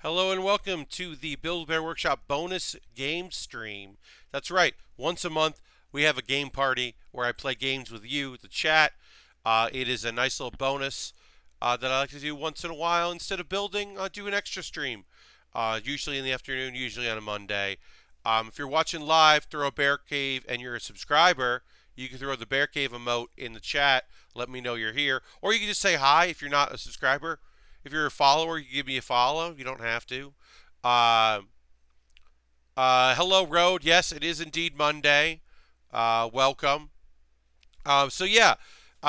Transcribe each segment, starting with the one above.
Hello and welcome to the Build Bear Workshop bonus game stream. That's right, once a month we have a game party where I play games with you, the chat. It is a nice little bonus that I like to do once in a while. Instead of building, I'll do an extra stream, usually in the afternoon, usually on a Monday. If you're watching live, throw a bear cave and you're a subscriber, you can throw the bear cave emote in the chat. Let me know you're here. Or you can just say hi if you're not a subscriber. If you're a follower, you can give me a follow. You don't have to. Uh, Hello, Road. Yes, it is indeed Monday. Welcome. So yeah.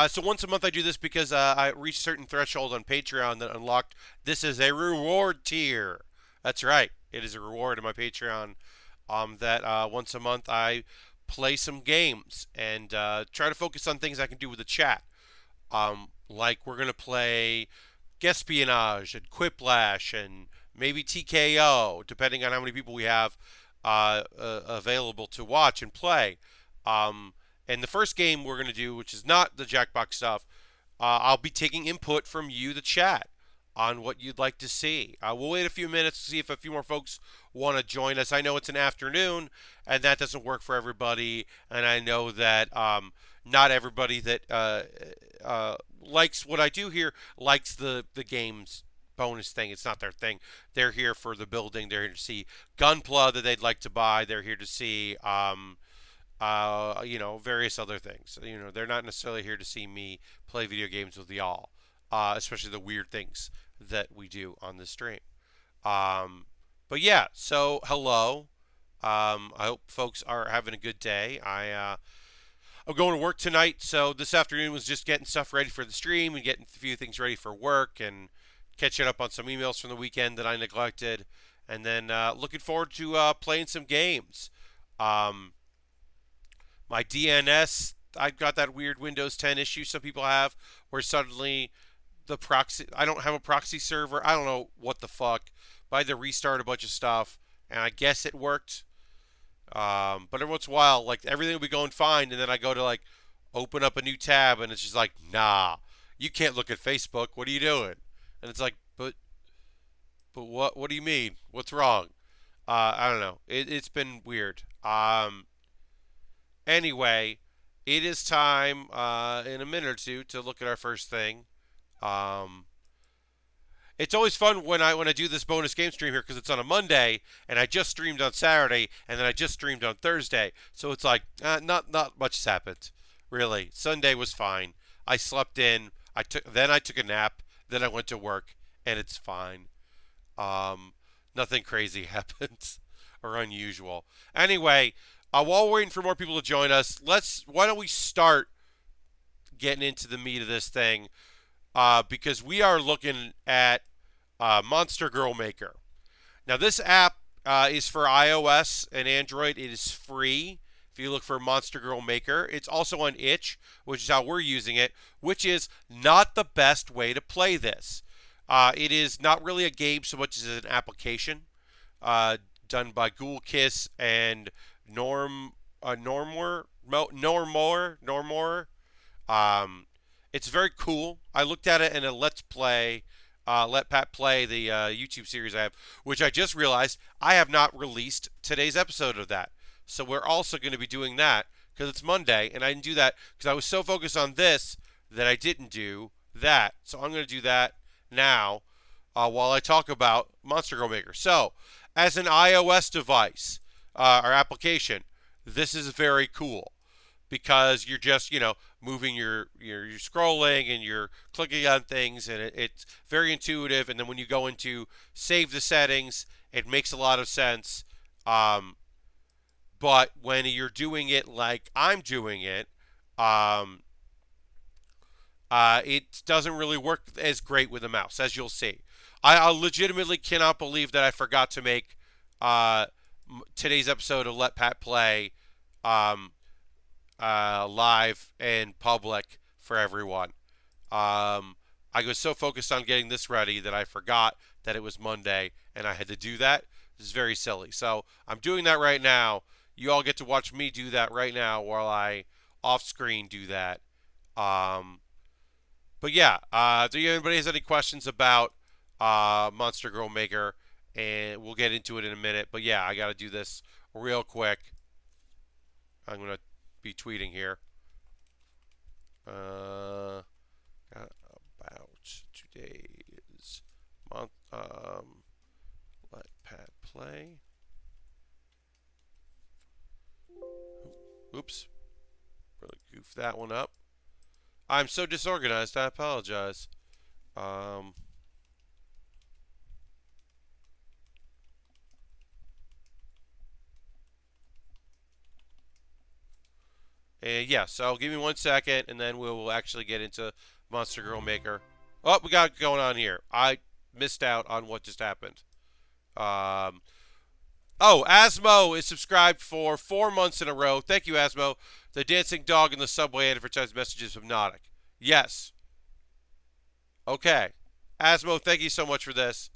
So once a month I do this because I reached a certain threshold on Patreon that unlocked this is a reward tier. That's right. It is a reward in my Patreon. That once a month I play some games and try to focus on things I can do with the chat. Like we're gonna play Espionage and Quiplash and maybe TKO, depending on how many people we have available to watch and play. And the first game we're going to do, which is not the Jackbox stuff, I'll be taking input from you, the chat, on what you'd like to see. We'll wait a few minutes to see if a few more folks want to join us. I know it's an afternoon, and that doesn't work for everybody, and I know that not everybody that likes what I do here likes the game's bonus thing. It's not their thing. They're here for the building. They're here to see Gunpla that they'd like to buy. They're here to see various other things. They're not necessarily here to see me play video games with y'all, especially the weird things that we do on the stream. But yeah, so hello. I hope folks are having a good day. I'm going to work tonight, so this afternoon was just getting stuff ready for the stream and getting a few things ready for work and catching up on some emails from the weekend that I neglected, and then looking forward to playing some games. Um, my DNS, I've got that weird Windows 10 issue some people have, where suddenly the proxy, I don't have a proxy server. I don't know what the fuck. But I had to restart a bunch of stuff, and I guess it worked. But every once in a while, like everything will be going fine, and then I go to like open up a new tab, and it's just like, nah, you can't look at Facebook. What are you doing? And it's like, but what? What do you mean? What's wrong? I don't know. It's been weird. Anyway, it is time in a minute or two to look at our first thing. Um, it's always fun when I do this bonus game stream here because it's on a Monday and I just streamed on Saturday and then I just streamed on Thursday. So it's like not much has happened, really. Sunday was fine. I slept in. I took a nap. Then I went to work and it's fine. Nothing crazy happens or unusual. Anyway, while we're waiting for more people to join us, why don't we start getting into the meat of this thing? Because we are looking at Monster Girl Maker. Now, this app is for iOS and Android. It is free if you look for Monster Girl Maker. It's also on itch, which is how we're using it, which is not the best way to play this. It is not really a game so much as an application done by Ghoulkiss and Normore. It's very cool. I looked at it in a Let's Play, Let Pat Play, the YouTube series I have, which I just realized I have not released today's episode of that. So we're also going to be doing that because it's Monday, and I didn't do that because I was so focused on this that I didn't do that. So I'm going to do that now while I talk about Monster Girl Maker. So, as an iOS device or application, this is very cool because you're just moving you're scrolling and you're clicking on things and it's very intuitive, and then when you go into save the settings it makes a lot of sense, but when you're doing it like I'm doing it, it doesn't really work as great with a mouse, as you'll see. I legitimately cannot believe that I forgot to make today's episode of Let Pat Play um, live and public for everyone. I was so focused on getting this ready that I forgot that it was Monday and I had to do that. This is very silly. So I'm doing that right now. You all get to watch me do that right now while I off screen do that. But yeah, do anybody has any questions about Monster Girl Maker and we'll get into it in a minute. But yeah, I got to do this real quick. I'm going to be tweeting here. Got about today's month. Let Pat play. Oops. Really goofed that one up. I'm so disorganized, I apologize. And yeah, so give me 1 second, and then we'll actually get into Monster Girl Maker. Oh, we got it going on here. I missed out on what just happened. Oh, Asmo is subscribed for 4 months in a row. Thank you, Asmo. The dancing dog in the subway advertised messages hypnotic. Yes. Okay. Asmo, thank you so much for this.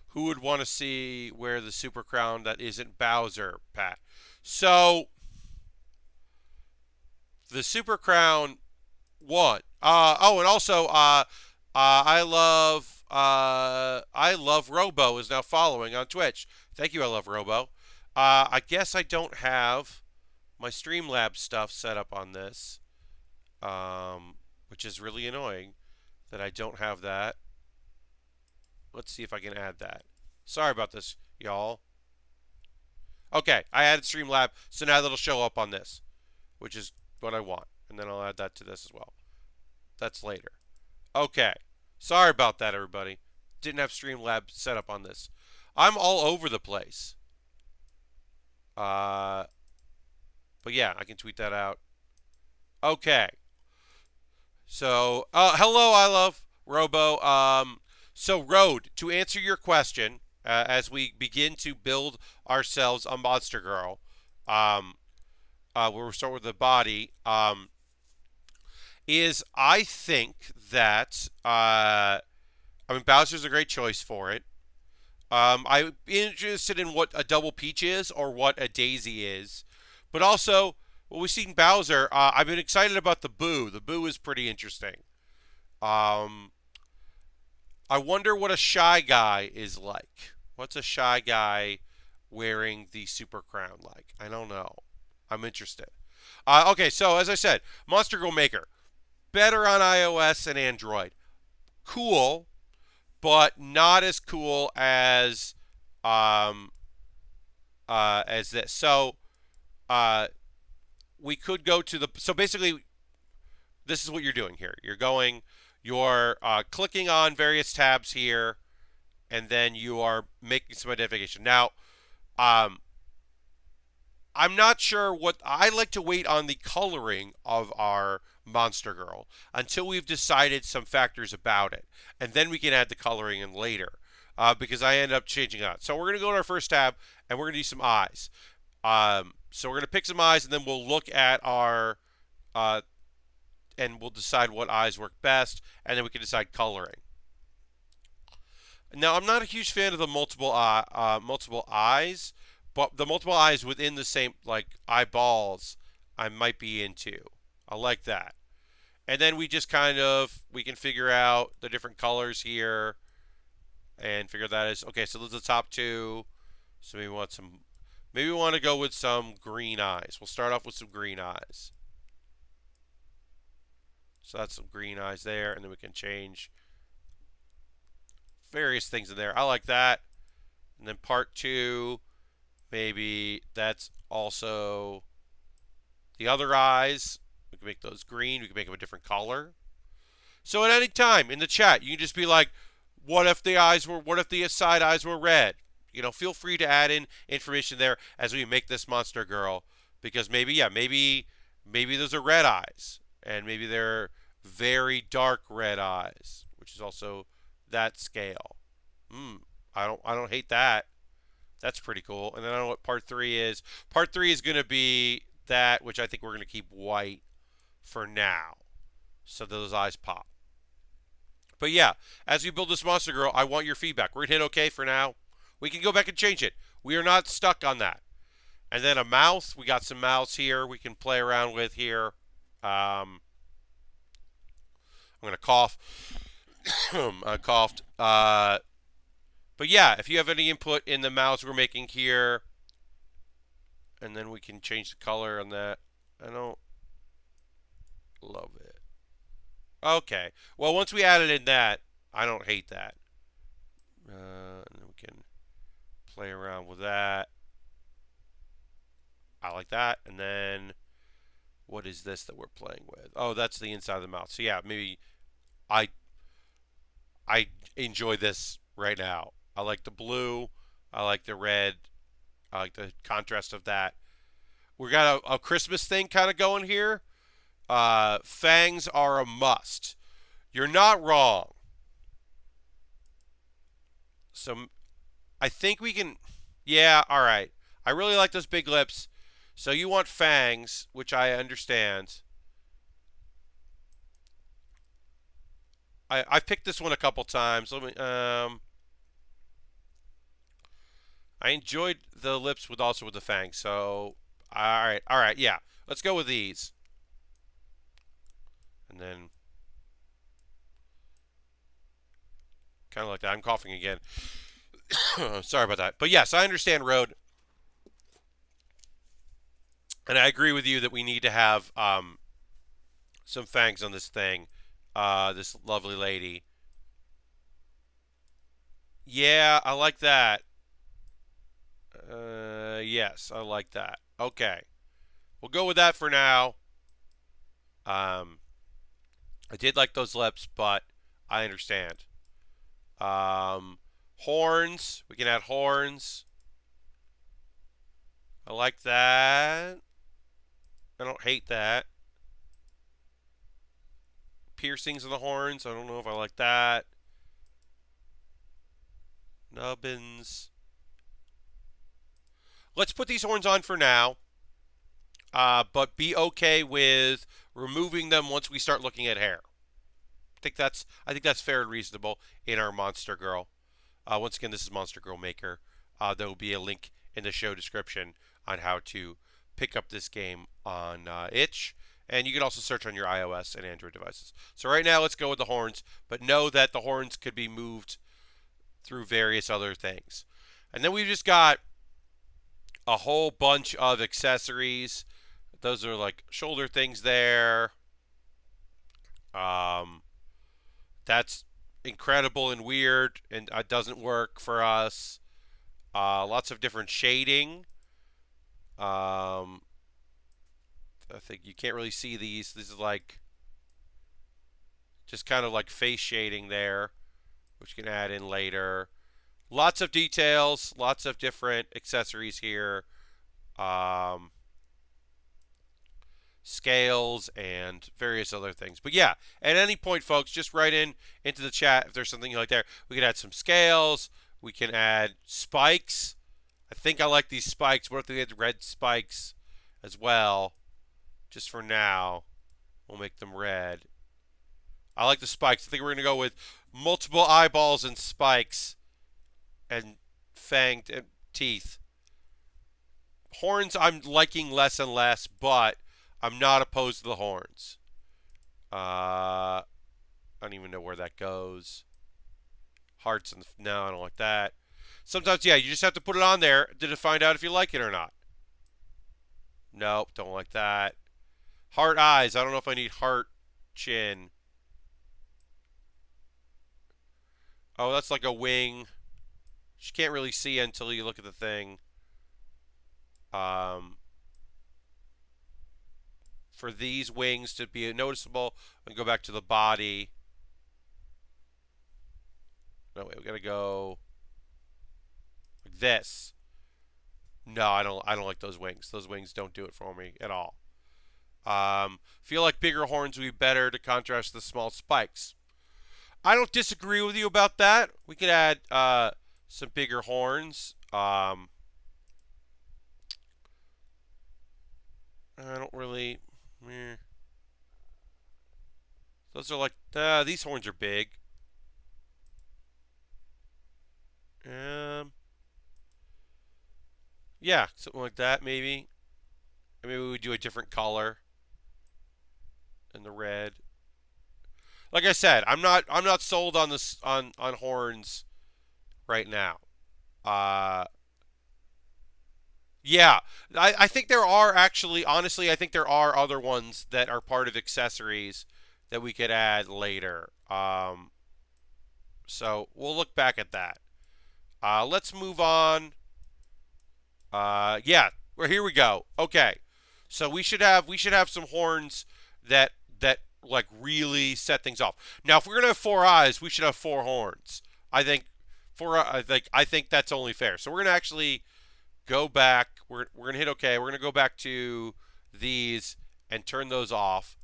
Who would want to see wear the super crown that isn't Bowser, Pat? So, the super crown won. And also, I love Robo is now following on Twitch. Thank you, I love Robo. I guess I don't have my Streamlabs stuff set up on this, which is really annoying that I don't have that. Let's see if I can add that. Sorry about this, y'all. Okay, I added Streamlab, so now that'll show up on this, which is what I want. And then I'll add that to this as well. That's later. Okay. Sorry about that, everybody. Didn't have Streamlab set up on this. I'm all over the place. But yeah, I can tweet that out. Okay. So, hello, I love Robo. So, Road, to answer your question, as we begin to build ourselves a Monster Girl, we'll start with the body, is I think that, Bowser's a great choice for it. I'm interested in what a Double Peach is or what a Daisy is. But also, what we've seen Bowser, I've been excited about the Boo. The Boo is pretty interesting. I wonder what a Shy Guy is like. What's a Shy Guy wearing the Super Crown like? I don't know. I'm interested. Okay, so as I said, Monster Girl Maker. Better on iOS and Android. Cool, but not as cool as this. So we could go to the. So basically, this is what you're doing here. You're clicking on various tabs here, and then you are making some identification. Now, I'm not sure what I like to wait on the coloring of our Monster Girl until we've decided some factors about it, and then we can add the coloring in later, because I end up changing it out. So we're going to go to our first tab, and we're going to do some eyes. So we're going to pick some eyes, and then we'll look at our, and we'll decide what eyes work best, and then we can decide coloring. Now, I'm not a huge fan of the multiple eyes, but the multiple eyes within the same, like, eyeballs, I might be into. I like that. And then we just we can figure out the different colors here and figure that is, okay, so those are the top two. So maybe we want to go with some green eyes. We'll start off with some green eyes. So that's some green eyes there, and then we can change various things in there. I like that. And then part two, maybe that's also the other eyes. We can make those green. We can make them a different color. So at any time in the chat, you can just be like, what if the side eyes were red? You know, feel free to add in information there as we make this Monster Girl, because maybe those are red eyes, and maybe they're very dark red eyes, which is also that scale. I don't hate that. That's pretty cool. And then I don't know what part three is. Part three is going to be that, which I think we're going to keep white for now, so those eyes pop. But yeah, as we build this Monster Girl, I want your feedback. We're going to hit OK for now. We can go back and change it. We are not stuck on that. And then a mouth. We got some mouths here we can play around with here. I'm going to cough. I coughed. But yeah, if you have any input in the mouths we're making here, and then we can change the color on that. I don't love it. Okay. Well, once we added in that, I don't hate that. And then we can play around with that. I like that. And then what is this that we're playing with? Oh, that's the inside of the mouth. So yeah, maybe I I enjoy this right now. I like the blue. I like the red. I like the contrast of that. We got a Christmas thing kind of going here. Fangs are a must. You're not wrong. So I think we can. Yeah, all right. I really like those big lips. So you want fangs, which I understand. I've picked this one a couple times. Let me. I enjoyed the lips with also with the fangs. So all right, yeah. Let's go with these. And then kind of like that. I'm coughing again. Sorry about that. But yes, I understand Road, and I agree with you that we need to have some fangs on this thing. This lovely lady. Yeah, I like that. Yes, I like that. Okay, we'll go with that for now. Um, I did like those lips, but I understand. Horns. We can add horns. I like that. I don't hate that. Piercings in the horns. I don't know if I like that. Nubbins. Let's put these horns on for now, but be okay with removing them once we start looking at hair. I think that's fair and reasonable in our Monster Girl. Once again, this is Monster Girl Maker. There will be a link in the show description on how to pick up this game on itch. And you can also search on your iOS and Android devices. So right now, let's go with the horns. But know that the horns could be moved through various other things. And then we've just got a whole bunch of accessories. Those are like shoulder things there. Um, that's incredible and weird, and it doesn't work for us. Lots of different shading. Um, I think you can't really see these. This is like just kind of like face shading there, which you can add in later. Lots of details, lots of different accessories here. Um, Scales and various other things. But yeah, at any point, folks, just write in into the chat if there's something you like there. We can add some scales. We can add spikes. I think I like these spikes. What if we had red spikes as well? Just for now, we'll make them red. I like the spikes. I think we're going to go with multiple eyeballs and spikes and fanged teeth. Horns I'm liking less and less, but I'm not opposed to the horns. I don't even know where that goes. Hearts and no, I don't like that. Sometimes, yeah, you just have to put it on there to find out if you like it or not. Nope, don't like that. Heart eyes. I don't know if I need heart chin. Oh, that's like a wing. You can't really see until you look at the thing. For these wings to be noticeable, and go back to the body. No, wait, we gotta go like this. No, I don't like those wings. Those wings don't do it for me at all. Feel like bigger horns would be better to contrast the small spikes. I don't disagree with you about that. We could add some bigger horns. I don't really. Meh. Those are like these horns are big. Yeah, something like that maybe. Maybe we would do a different color in the red. like I said, I'm not sold on this on horns right now. Uh, yeah, I think there are actually, honestly, I think there are other ones that are part of accessories that we could add later. So we'll look back at that. Let's move on. Yeah, well, here we go. Okay, so we should have some horns that like really set things off. Now, if we're gonna have four eyes, we should have four horns. I think I think that's only fair. So we're gonna actually go back. We're gonna hit OK. We're gonna go back to these and turn those off.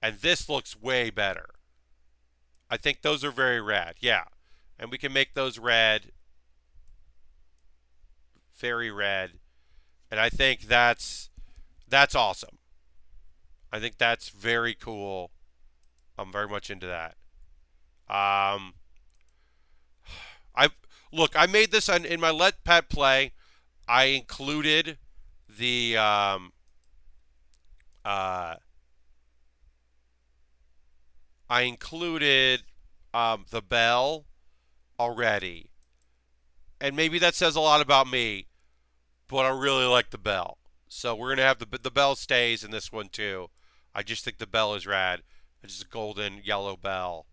And this looks way better. I think those are very rad. Yeah, and we can make those red, very red. And I think that's awesome. I think that's very cool. I'm very much into that. Um, I look. I made this in my Let Pet Play. I included the uh, I included the bell already, and maybe that says a lot about me. But I really like the bell, so we're gonna have the bell stays in this one too. I just think the bell is rad. It's just a golden yellow bell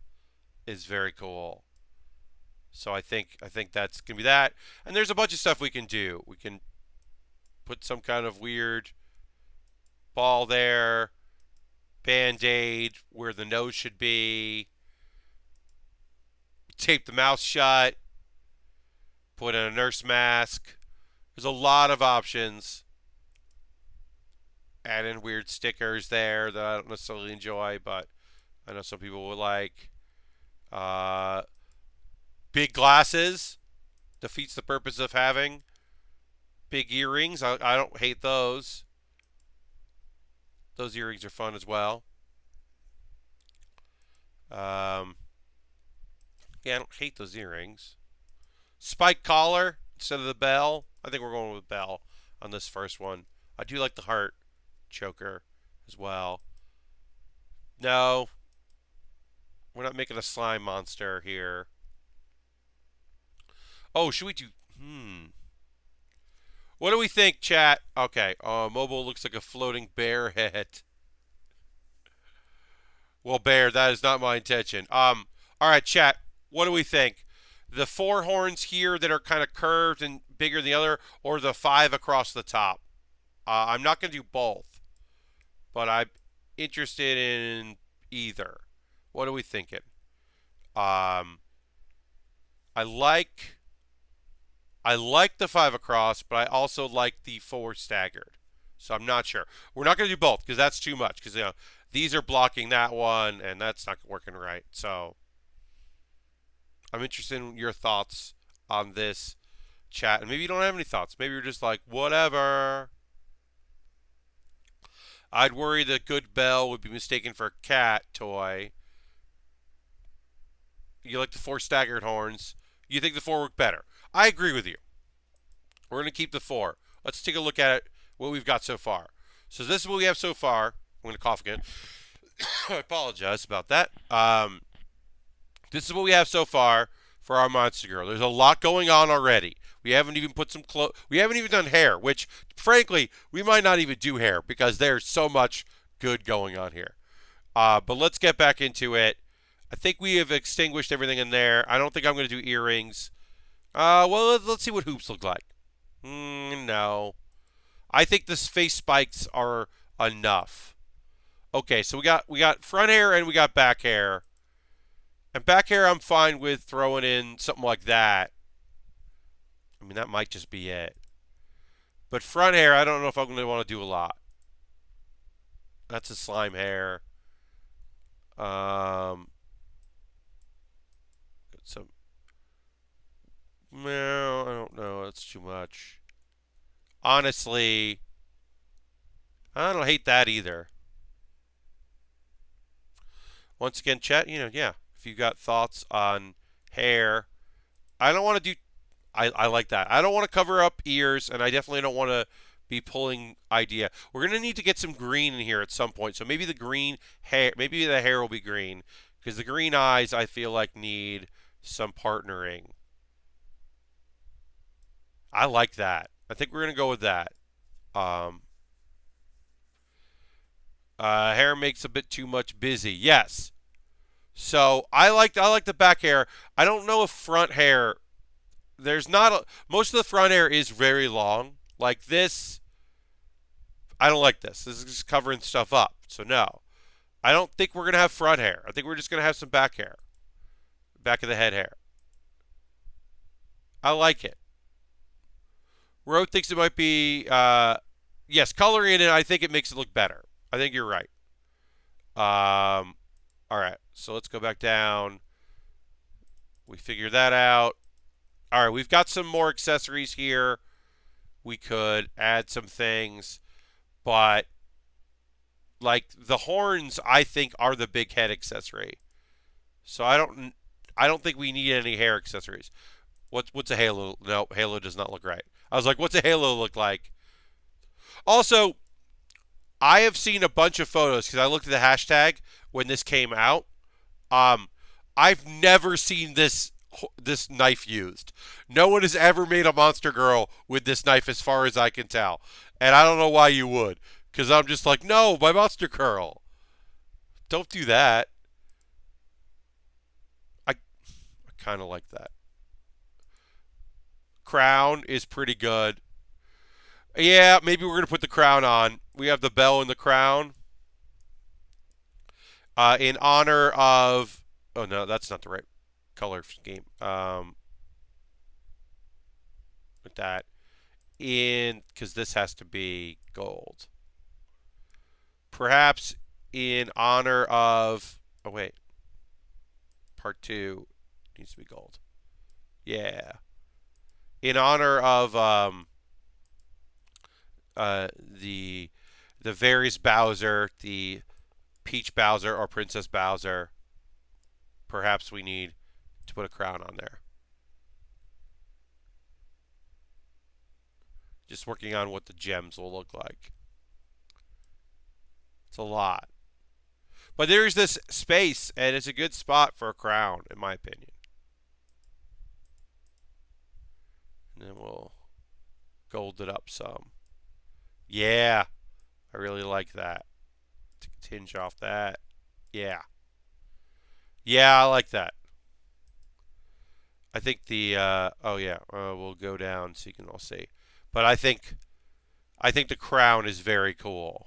is very cool. So I think that's gonna be that. And there's a bunch of stuff we can do. We can put some kind of weird ball there, band-aid where the nose should be, tape the mouth shut, put in a nurse mask. There's a lot of options. Add in weird stickers there that I don't necessarily enjoy, but I know some people would like. Uh, Big glasses defeats the purpose of having big earrings. I don't hate those. Those earrings are fun as well. Um, yeah, I don't hate those earrings. Spike collar instead of the bell. I think we're going with bell on this first one. I do like the heart choker as well. No, we're not making a slime monster here. Oh, should we do? What do we think, chat? Okay. Mobile looks like a floating bear head. Well, bear, that is not my intention. All right, chat. What do we think? The four horns here that are kind of curved and bigger than the other, or the five across the top? I'm not going to do both, but I'm interested in either. What are we thinking? Um, I like I like the five across, but I also like the four staggered. So I'm not sure. We're not going to do both because that's too much. Because these are blocking that one, and that's not working right. So I'm interested in your thoughts on this, chat. And maybe you don't have any thoughts. Maybe you're just like, whatever. I'd worry that Good Bell would be mistaken for a cat toy. You like the four staggered horns. You think the four work better. I agree with you. We're going to keep the four. Let's take a look at it, what we've got so far. So this is what we have so far. I'm going to cough again. I apologize about that. This is what we have so far for our Monster Girl. There's a lot going on already. We haven't even put some clothes. We haven't even done hair, which, frankly, we might not even do hair because there's so much good going on here. But let's get back into it. I think we have extinguished everything in there. I don't think I'm going to do earrings. Well, let's see what hoops look like. No. I think the face spikes are enough. Okay, so we got front hair and we got back hair. And back hair I'm fine with throwing in something like that. I mean, that might just be it. But front hair, I don't know if I'm going to want to do a lot. That's a slime hair. Some. No, I don't know. That's too much. Honestly, I don't hate that either. Once again, chat, yeah. If you got thoughts on hair, I don't want to do. I like that. I don't want to cover up ears, and I definitely don't want to be pulling idea. We're gonna need to get some green in here at some point. So maybe the green hair, maybe the hair will be green, Because the green eyes, I feel like, need some partnering. I like that. I think we're going to go with that. Um, Hair makes a bit too much busy. Yes. So I like the back hair. I don't know if front hair. There's not a, most of the front hair is very long. Like this, I don't like this. This is just covering stuff up. So no, I don't think we're gonna have front hair. I think we're just gonna have some back hair, back of the head hair. I like it. Road thinks it might be yes, coloring it in. I think it makes it look better. I think you're right. All right, so let's go back down. We figured that out. All right, we've got some more accessories here. We could add some things, but like the horns, I think are the big head accessory. So I don't think we need any hair accessories. What's a halo? No, halo does not look right. I was like, what's a halo look like? Also, I have seen a bunch of photos because I looked at the hashtag when this came out. Um, I've never seen this knife used. No one has ever made a monster girl with this knife, as far as I can tell, and I don't know why you would. Because I'm just like, no, my monster girl. Don't do that. I kind of like that. Crown is pretty good. Yeah, maybe we're gonna put the crown on. We have the bell and the crown. In honor of. Oh no, that's not the right color scheme. With that in, because this has to be gold. Perhaps in honor of. Oh wait, part 2 needs to be gold. Yeah, in honor of the various Bowser, the Peach Bowser or Princess Bowser. Perhaps we need to put a crown on there. Just working on what the gems will look like. It's a lot. But there's this space, and it's a good spot for a crown, in my opinion. And then we'll gold it up some. Yeah, I really like that. To tinge off that. Yeah. Yeah, I like that. I think the oh yeah, we'll go down so you can all see. But I think the crown is very cool.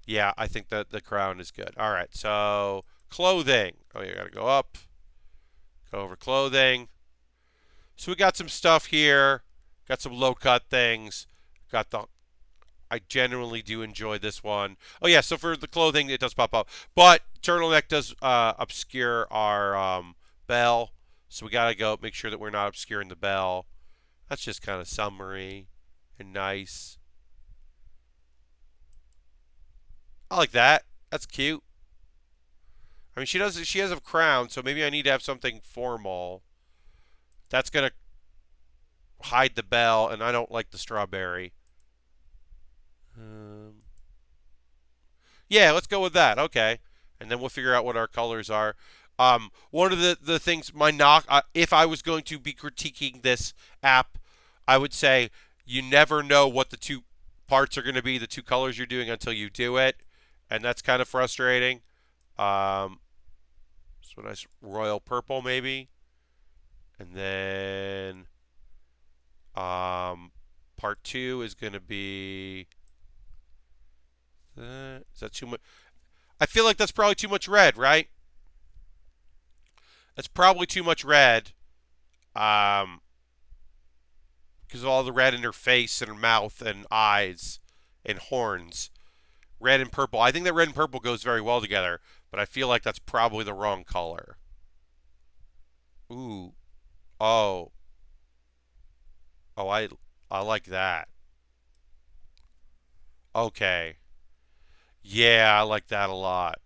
Yeah, I think that the crown is good. All right, so clothing. Oh, you got to go up. Go over clothing. So we got some stuff here. Got some low cut things. Got the. I genuinely do enjoy this one. Oh yeah, so for the clothing it does pop up, but turtleneck does obscure our bell. So we gotta go make sure that we're not obscuring the bell. That's just kind of summary and nice. I like that. That's cute. I mean, she has a crown, so maybe I need to have something formal. That's gonna hide the bell, and I don't like the strawberry. Um, yeah, let's go with that. Okay, and then we'll figure out what our colors are. One of the things my knock, if I was going to be critiquing this app, I would say you never know what the two parts are going to be, the two colors you're doing until you do it, and that's kind of frustrating. So nice royal purple maybe, and then part 2 is going to be. Is that too much? I feel like that's probably too much red, right? That's probably too much red. Because of all the red in her face and her mouth and eyes and horns. Red and purple. I think that red and purple goes very well together, but I feel like that's probably the wrong color. Ooh. Oh. Oh, I like that. Okay. Yeah, I like that a lot.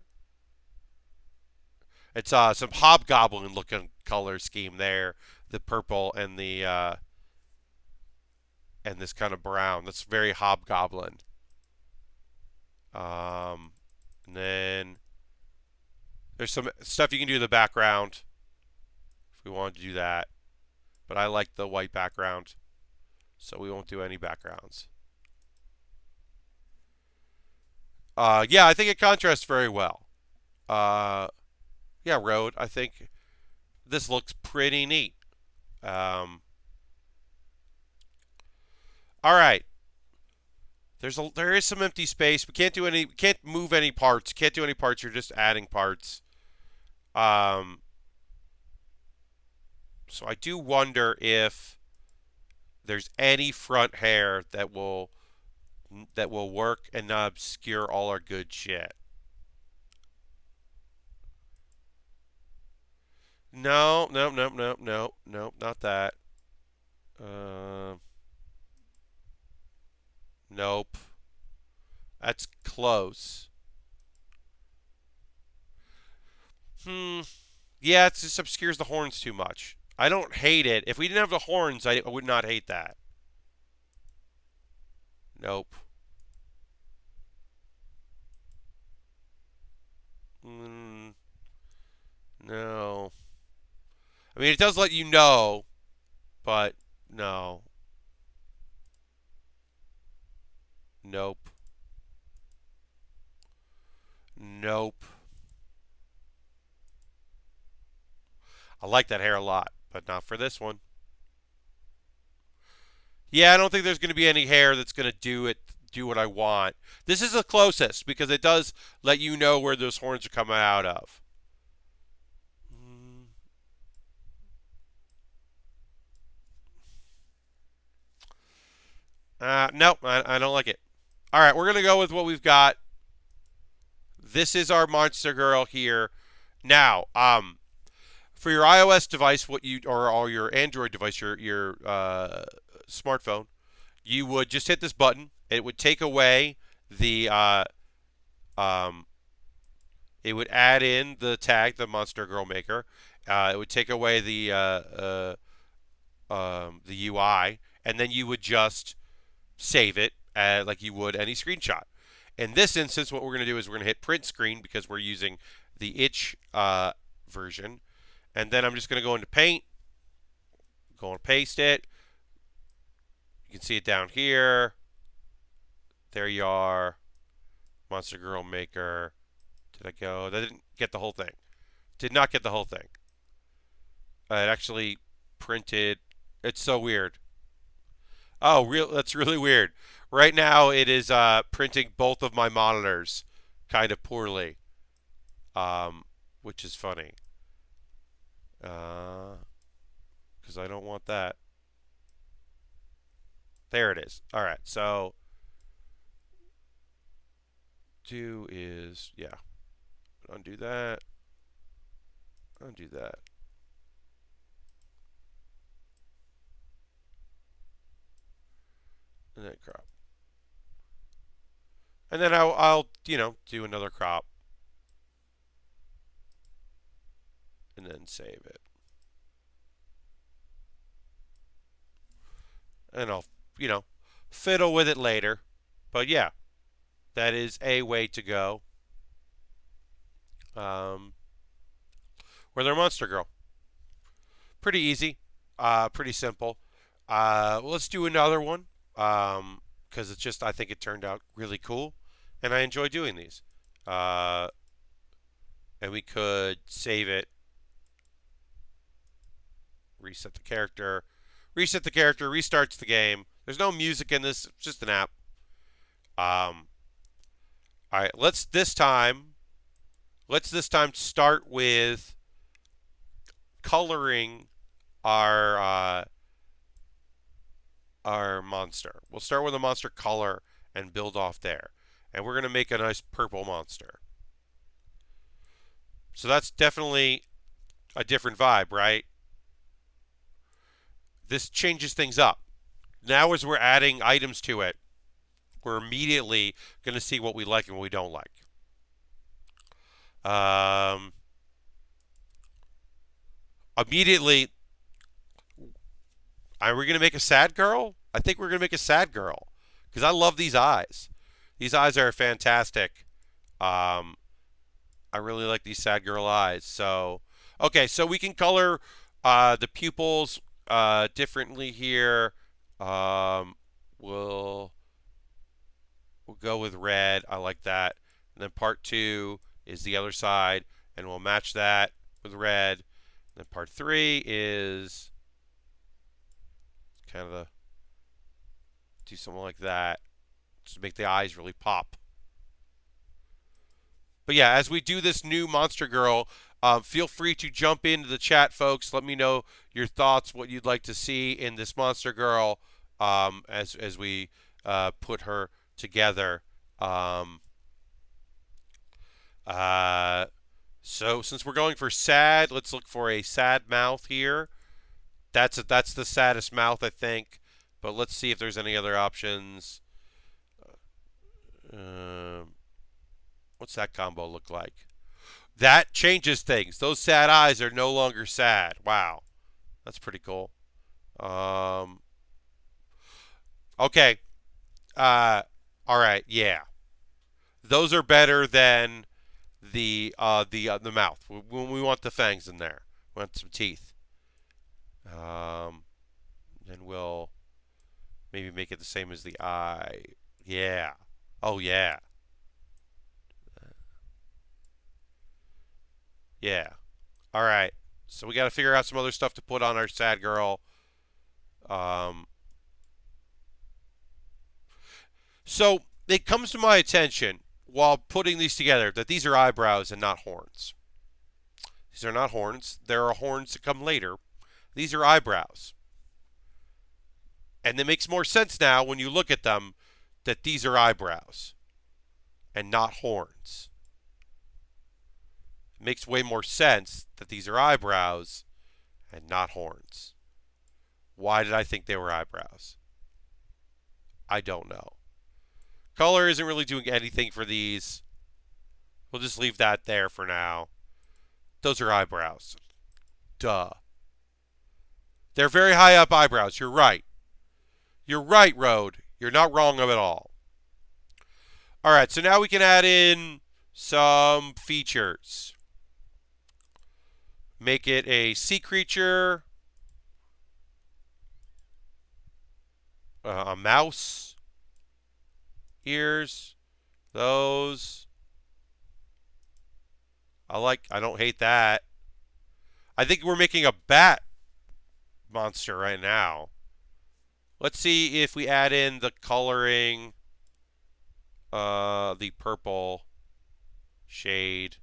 It's some hobgoblin looking color scheme there. The purple and this kind of brown. That's very hobgoblin. Um, And then there's some stuff you can do in the background if we wanted to do that. But I like the white background, so we won't do any backgrounds. Yeah, I think it contrasts very well. Yeah, road. I think this looks pretty neat. Um, all right. There is some empty space. We can't do any. We can't move any parts. Can't do any parts. You're just adding parts. So I do wonder if there's any front hair that will work and not obscure all our good shit. No, no, no, no, no, no, not that. Uh, nope. That's close. Yeah, it just obscures the horns too much. I don't hate it. If we didn't have the horns, I would not hate that. Nope. Mm, no. I mean, it does let you know, but no. Nope. Nope. I like that hair a lot, but not for this one. Yeah, I don't think there's going to be any hair that's going to do what I want. This is the closest because it does let you know where those horns are coming out of. Nope, I don't like it. All right, we're going to go with what we've got. This is our monster girl here. Now, for your iOS device, or your Android device, your smartphone, you would just hit this button. It would take away the it would add in the tag, the Monster Girl Maker. It would take away the UI, and then you would just save it like you would any screenshot. In this instance, what we're going to do is we're going to hit print screen because we're using the itch version. And then I'm just going to go into Paint, go and paste it. You can see it down here. There you are. Monster Girl Maker. Did I go? That didn't get the whole thing. Did not get the whole thing. It actually printed. It's so weird. Oh, that's really weird. Right now, it is printing both of my monitors kind of poorly, which is funny. Because I don't want that. There it is. All right, so yeah, undo that, undo that. And then crop. And then I'll do another crop. And then save it. And I'll, fiddle with it later. But yeah, that is a way to go. With our Monster Girl. Pretty easy. Pretty simple. Let's do another one. Because I think it turned out really cool. And I enjoy doing these. And we could save it. Reset the character. Reset the character. Restarts the game. There's no music in this. It's just an app. All right. Let's this time start with coloring our monster. We'll start with a monster color and build off there. And we're going to make a nice purple monster. So that's definitely a different vibe, right? This changes things up. Now as we're adding items to it, we're immediately going to see what we like and what we don't like. Immediately, are we going to make a sad girl? I think we're going to make a sad girl because I love these eyes. These eyes are fantastic. I really like these sad girl eyes. So, okay, so we can color the pupils differently here. Um, we'll we'll go with red. I like that. And then part 2 is the other side, and we'll match that with red. And then part 3 is kind of do something like that, just to make the eyes really pop. But yeah, as we do this new Monster Girl, feel free to jump into the chat, folks. Let me know your thoughts, what you'd like to see in this Monster Girl as we put her together. So since we're going for sad, let's look for a sad mouth here. That's the saddest mouth, I think. But let's see if there's any other options. What's that combo look like? That changes things. Those sad eyes are no longer sad. Wow. That's pretty cool. Okay. All right. Yeah. Those are better than the mouth. We want the fangs in there. We want some teeth. Then we'll maybe make it the same as the eye. Yeah. Oh yeah. Yeah. All right. So we got to figure out some other stuff to put on our sad girl. So it comes to my attention while putting these together that these are eyebrows and not horns. These are not horns. There are horns that come later. These are eyebrows. And it makes more sense now when you look at them that these are eyebrows and not horns. It makes way more sense that these are eyebrows and not horns. Why did I think they were eyebrows? I don't know. Color isn't really doing anything for these. We'll just leave that there for now. Those are eyebrows. Duh. They're very high up eyebrows. You're right. You're right, Road. You're not wrong at all. All right, so now we can add in some features. Make it a sea creature, a mouse, ears, those. I don't hate that. I think we're making a bat monster right now. Let's see if we add in the coloring, the purple shade.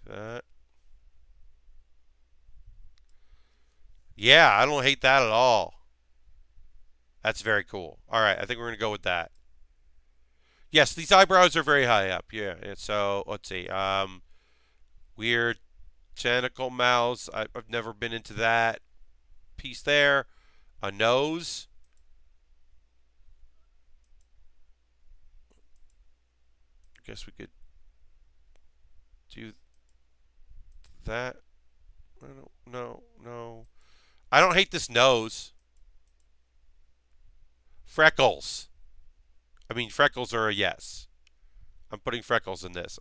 That. Yeah, I don't hate that at all. That's very cool. All right, I think we're going to go with that. Yes, these eyebrows are very high up. Yeah, so let's see. Weird tentacle mouths. I've never been into that piece there. A nose. I guess we could do that. I don't know. No. I don't hate this nose. Freckles. I mean, freckles are a yes. I'm putting freckles in this.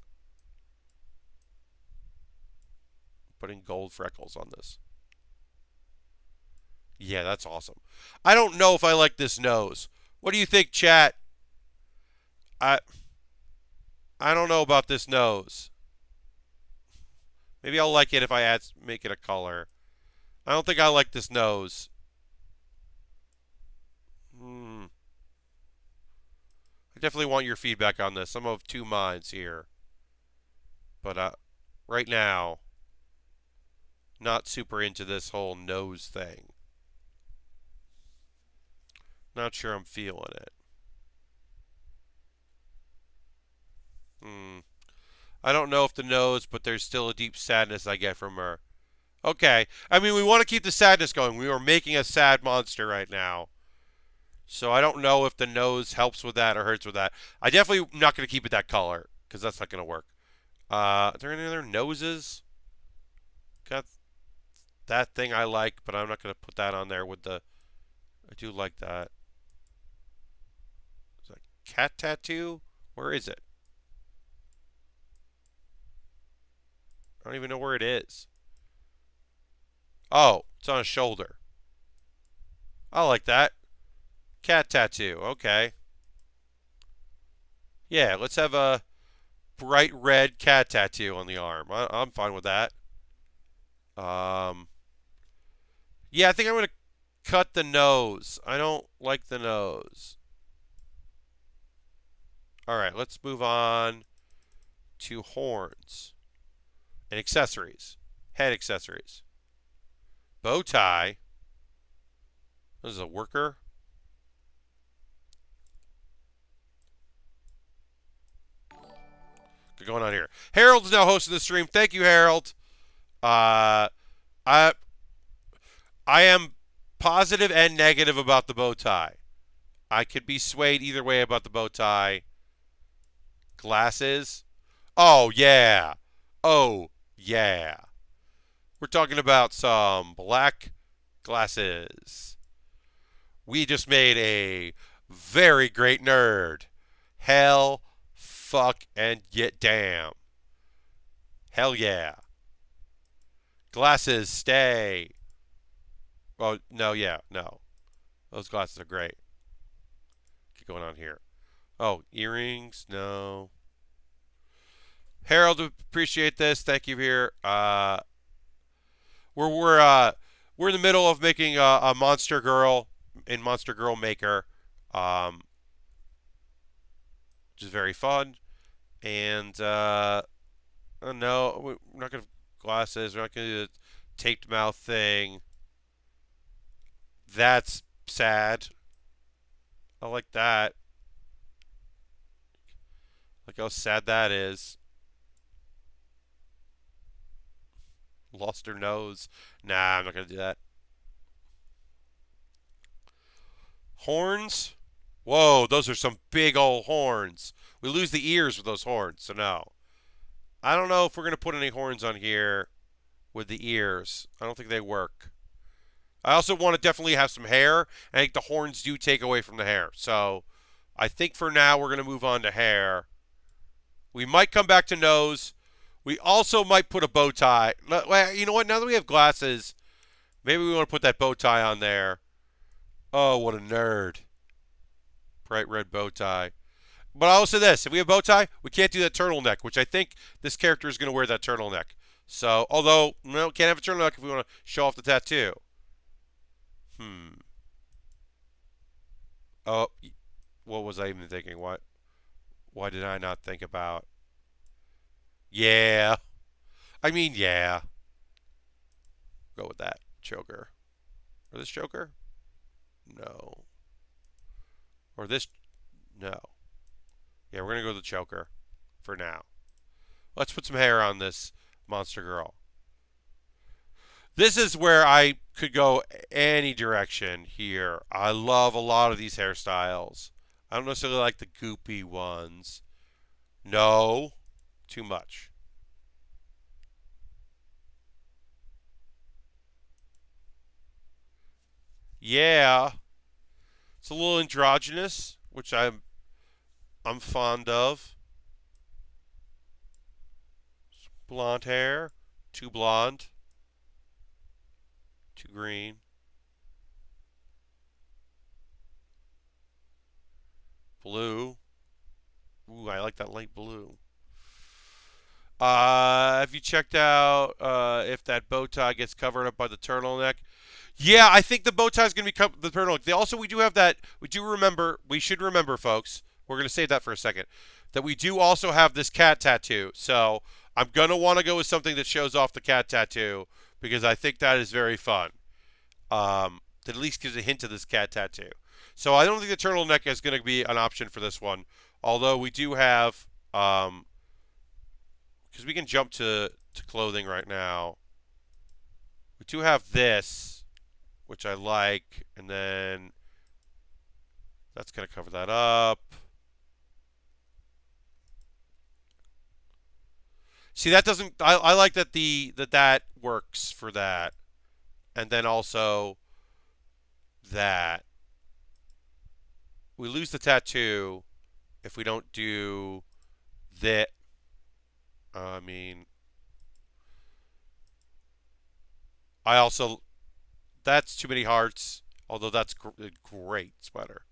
I'm putting gold freckles on this. Yeah, that's awesome. I don't know if I like this nose. What do you think, chat? I don't know about this nose. Maybe I'll like it if I make it a color. I don't think I like this nose. I definitely want your feedback on this. I'm of two minds here. But right now, not super into this whole nose thing. Not sure I'm feeling it. I don't know if the nose, but there's still a deep sadness I get from her. Okay. I mean, we want to keep the sadness going. We are making a sad monster right now. So I don't know if the nose helps with that or hurts with that. I definitely am not going to keep it that color because that's not going to work. Are there any other noses? Got that thing I like, but I'm not going to put that on there with the... I do like that. cat tattoo? Where is it? I don't even know where it is. Oh, it's on his shoulder. I like that. Cat tattoo. Okay. Yeah, let's have a bright red cat tattoo on the arm. I'm fine with that. Um, yeah, I think I'm going to cut the nose. I don't like the nose. All right, let's move on to horns and accessories. Head accessories. Bow tie. This is a worker. What's going on here? Harold's now hosting the stream. Thank you, Harold. Uh, I I am positive and negative about the bow tie. I could be swayed either way about the bow tie. Glasses. Oh yeah. Oh yeah. We're talking about some black glasses. We just made a very great nerd. Hell, fuck, and yet damn. Hell yeah. Glasses, stay. Oh, no, yeah, no. Those glasses are great. Keep going on here. Oh, earrings, no. Harold, appreciate this. Thank you here. We're in the middle of making a Monster Girl in Monster Girl Maker, which is very fun. And no, we're not gonna have glasses. We're not gonna do the taped mouth thing. That's sad. I like that. Like how sad that is. Lost her nose. Nah, I'm not gonna do that. Horns? Whoa, those are some big old horns. We lose the ears with those horns, so no. I don't know if we're gonna put any horns on here with the ears. I don't think they work. I also want to definitely have some hair. I think the horns do take away from the hair. So I think for now we're going to move on to hair. We might come back to nose. We also might put a bow tie. You know what? Now that we have glasses, maybe we want to put that bow tie on there. Oh, what a nerd. Bright red bow tie. But I'll say this. If we have bow tie, we can't do that turtleneck, which I think this character is going to wear that turtleneck. So, although, no, can't have a turtleneck if we want to show off the tattoo. Oh, what was I even thinking? Why did I not think about? Yeah. I mean, yeah. Go with that. Choker. Or this choker? No. Or this? No. Yeah, we're going to go with the choker for now. Let's put some hair on this monster girl. This is where I could go any direction here. I love a lot of these hairstyles. I don't necessarily like the goopy ones. No, too much. Yeah, it's a little androgynous, which I'm fond of. Blonde hair, too blonde. Too green. Blue. Ooh, I like that light blue. Have you checked out if that bow tie gets covered up by the turtleneck? Yeah, I think the bow tie is going to be the turtleneck. Also, we do have that. We should remember, folks. We're going to save that for a second. That we do also have this cat tattoo. So I'm going to want to go with something that shows off the cat tattoo because I think that is very fun. That at least gives a hint of this cat tattoo. So I don't think the turtleneck is going to be an option for this one. Although we do have, because we can jump to clothing right now. We do have this, which I like, and then that's going to cover that up. See, that doesn't. I like that that works for that, and then also that we lose the tattoo. if we don't do that, I mean, I also, that's too many hearts, although that's a great sweater.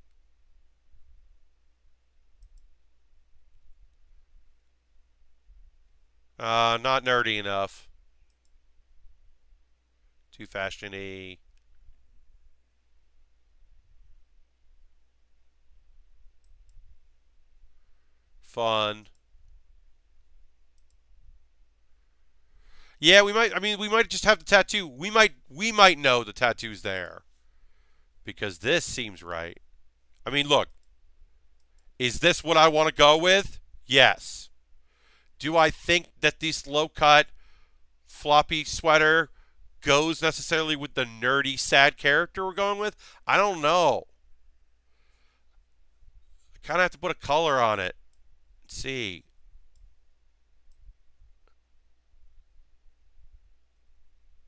Not nerdy enough. Too fashiony. Fun. Yeah, we might. I mean, we might just have the tattoo. We might know the tattoo's there because this seems right. I mean, look, is this what I want to go with? Yes. Do I think that this low cut floppy sweater goes necessarily with the nerdy sad character we're going with? I don't know. I kind of have to put a color on it. Let's see.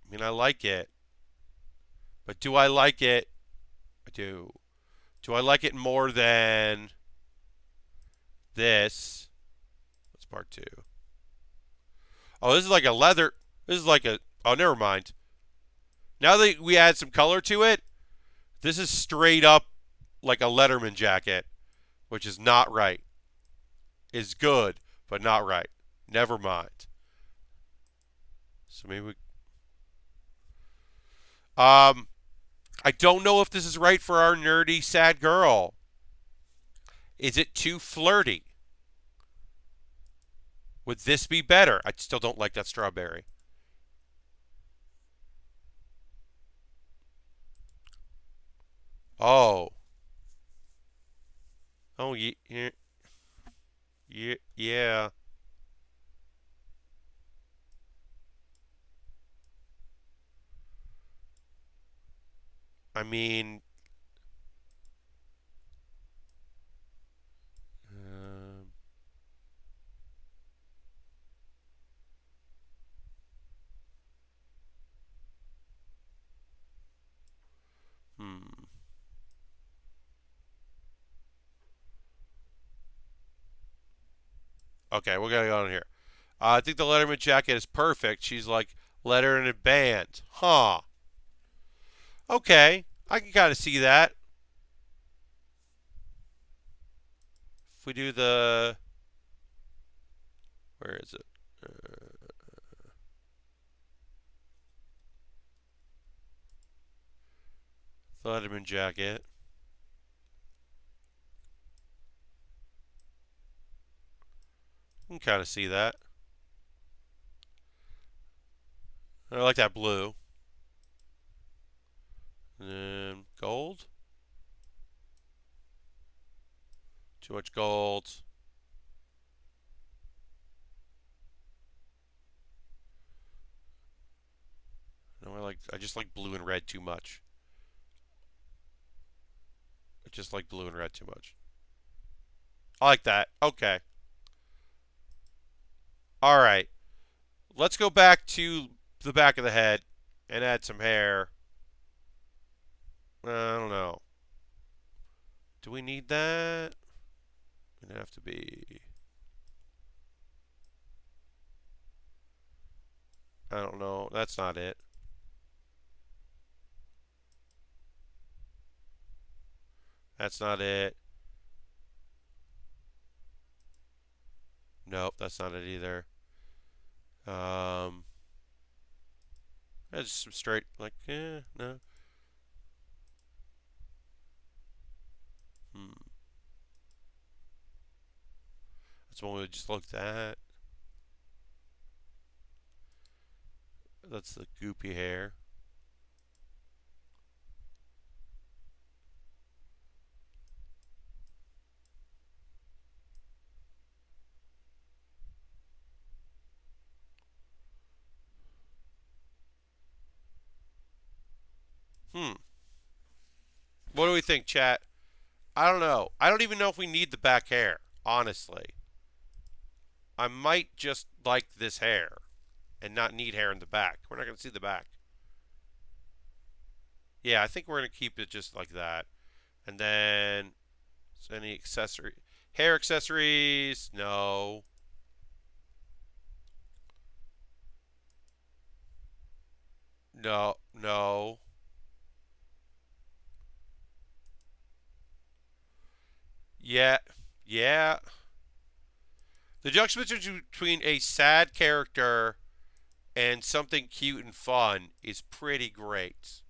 I mean, I like it, but do I like it? I do. Do I like it more than this? What's part two? Oh, this is like a leather. This is like a. Oh, never mind. Now that we add some color to it, this is straight up like a Letterman jacket, which is not right. Is good, but not right. Never mind. So maybe we. I don't know if this is right for our nerdy sad girl. Is it too flirty? Would this be better? I still don't like that strawberry. Oh. Oh, yeah. Yeah. Yeah. I mean, um, hmm. Okay, we're gonna go on here. I think the Letterman jacket is perfect. She's like letter in a band. Huh. Okay. I can kind of see that. If we do the. Where is it? The Letterman jacket. You can kind of see that. I like that blue. And then gold. Too much gold. No, I just like blue and red too much. I just like blue and red too much. I like that. Okay. All right. Let's go back to the back of the head and add some hair. I don't know. Do we need that? It'd have to be. I don't know. That's not it. That's not it. Nope, that's not it either. Um, that's some straight, like, no. Hmm. That's one we just looked at. That's the goopy hair. Hmm. What do we think, chat? I don't know. I don't even know if we need the back hair, honestly. I might just like this hair and not need hair in the back. We're not going to see the back. Yeah, I think we're going to keep it just like that. And then any accessory. Hair accessories, no. No, no. Yeah, yeah. The juxtaposition between a sad character and something cute and fun is pretty great.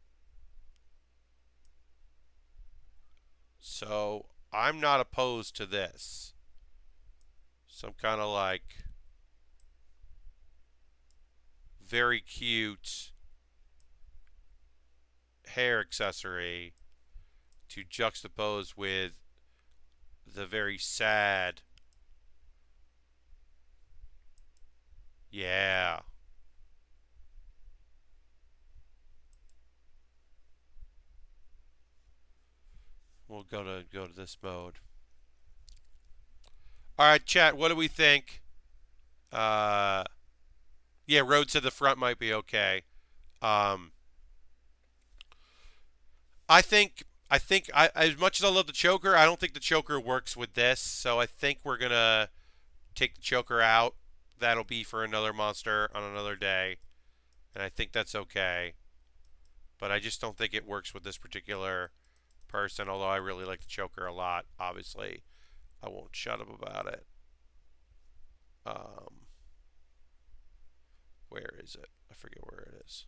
So I'm not opposed to this. Some kind of like very cute hair accessory to juxtapose with the very sad. Yeah. We'll go to this mode. All right, chat. What do we think? Uh, yeah, road to the front might be okay. Um, I think as much as I love the choker, I don't think the choker works with this. So I think we're gonna take the choker out. That'll be for another monster on another day, and I think that's okay. But I just don't think it works with this particular person. Although I really like the choker a lot. Obviously, I won't shut up about it. Um, where is it? I forget where it is.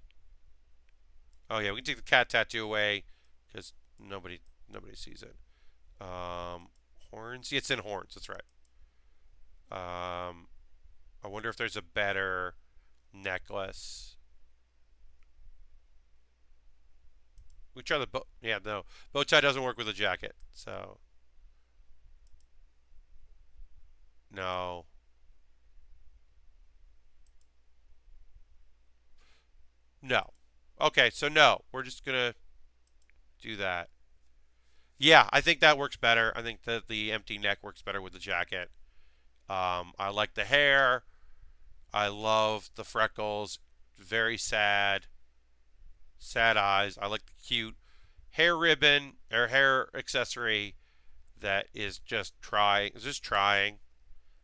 Oh yeah, we can take the cat tattoo away because nobody sees it. Horns. Yeah, it's in horns. That's right. I wonder if there's a better necklace. We try the bow. Yeah, no, bow tie doesn't work with a jacket. So no, no. Okay, so no, we're just gonna do that. Yeah, I think that works better. I think that the empty neck works better with the jacket. I like the hair. I love the freckles. Very sad. Sad eyes. I like the cute hair ribbon or hair accessory that is just trying.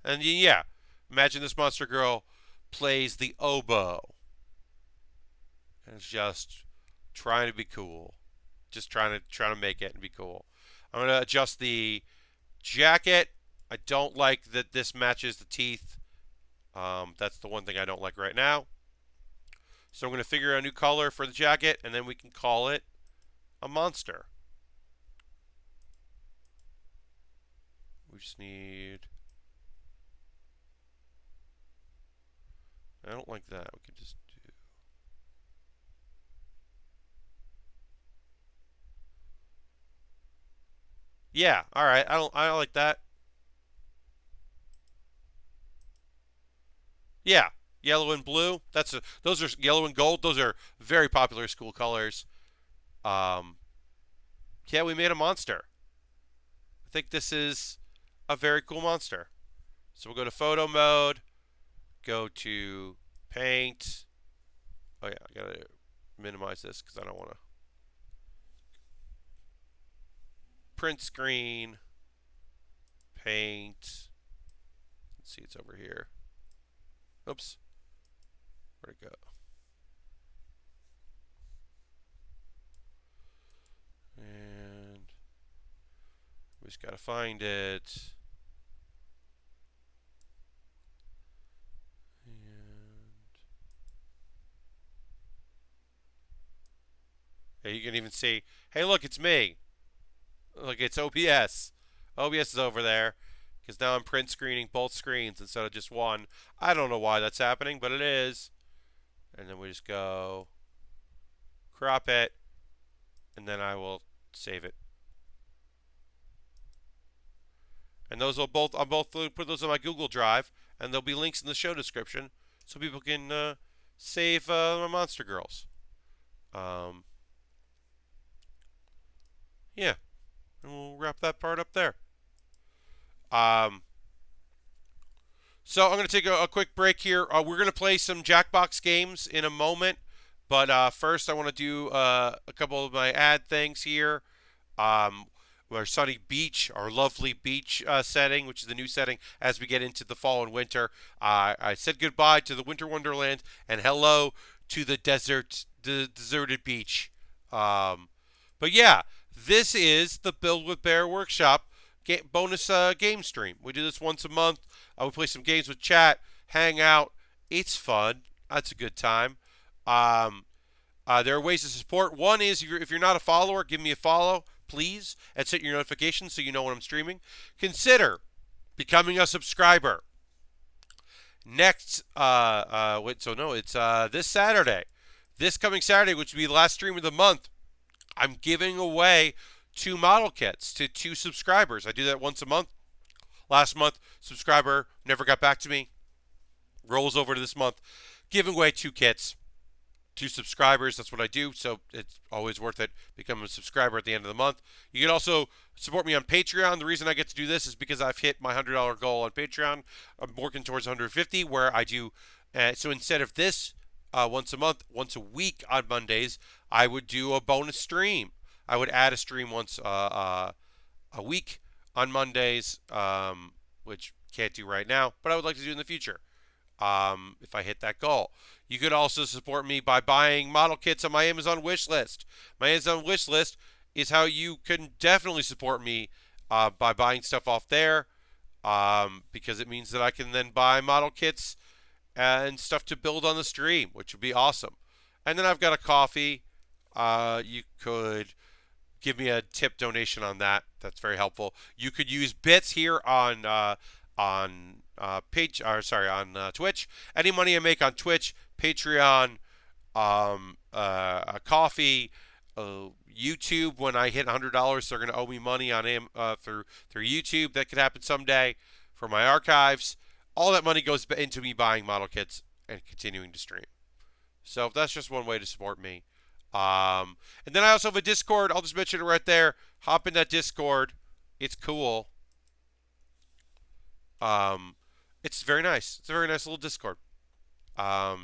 And yeah, imagine this monster girl plays the oboe and is just trying to be cool. Just trying to make it and be cool. I'm gonna adjust the jacket. I don't like that this matches the teeth. That's the one thing I don't like right now. So I'm going to figure out a new color for the jacket, and then we can call it a monster. We just need... I don't like that. We can just do... Yeah, alright. I don't like that. Yeah, yellow and blue. Those are yellow and gold. Those are very popular school colors. Um, yeah, we made a monster. I think this is a very cool monster. So we'll go to photo mode, go to paint. Oh yeah, I gotta minimize this because I don't want to print screen, paint. Let's see, it's over here. Oops, where'd it go? And we just gotta find it. Yeah, you can even see, hey, look, it's me. Look, it's OBS. OBS is over there because now I'm print screening both screens instead of just one. I don't know why that's happening, but it is. And then we just go crop it, and then I will save it. And those will both, I'll both put those on my Google Drive, and there'll be links in the show description so people can save my Monster Girls. Yeah, and we'll wrap that part up there. Um, so I'm going to take a quick break here. We're going to play some Jackbox games in a moment, but first I want to do a couple of my ad things here. Um, our sunny beach, our lovely beach setting, which is the new setting as we get into the fall and winter. I said goodbye to the winter wonderland and hello to the deserted beach. Um, but yeah, this is the Build with Bear Workshop bonus game stream. We do this once a month. We play some games with chat, hang out. It's fun. That's a good time. Um, there are ways to support. One is if you're not a follower, give me a follow, please, and set your notifications so you know when I'm streaming. Consider becoming a subscriber. Next, it's this Saturday. This coming Saturday, which will be the last stream of the month, I'm giving away 2 model kits to 2 subscribers. I do that once a month. Last month, subscriber never got back to me. Rolls over to this month, giving away 2 kits. 2 subscribers, that's what I do, so it's always worth it. Become a subscriber at the end of the month. You can also support me on Patreon. The reason I get to do this is because I've hit my $100 goal on Patreon. I'm working towards 150, where I do, so instead of this once a month, once a week on Mondays, I would do a bonus stream. I would add a stream once a week on Mondays, which can't do right now, but I would like to do in the future if I hit that goal. You could also support me by buying model kits on my Amazon wish list. My Amazon wish list is how you can definitely support me by buying stuff off there, because it means that I can then buy model kits and stuff to build on the stream, which would be awesome. And then I've got a coffee. You could give me a tip donation on that. That's very helpful. You could use bits here on Twitch. Any money I make on Twitch, Patreon, a coffee, YouTube. When I hit $100, they're going to owe me money on through YouTube. That could happen someday for my archives. All that money goes into me buying model kits and continuing to stream. So that's just one way to support me. And then I also have a Discord. I'll just mention it right there. Hop in that Discord. It's cool. It's very nice. It's a very nice little Discord. I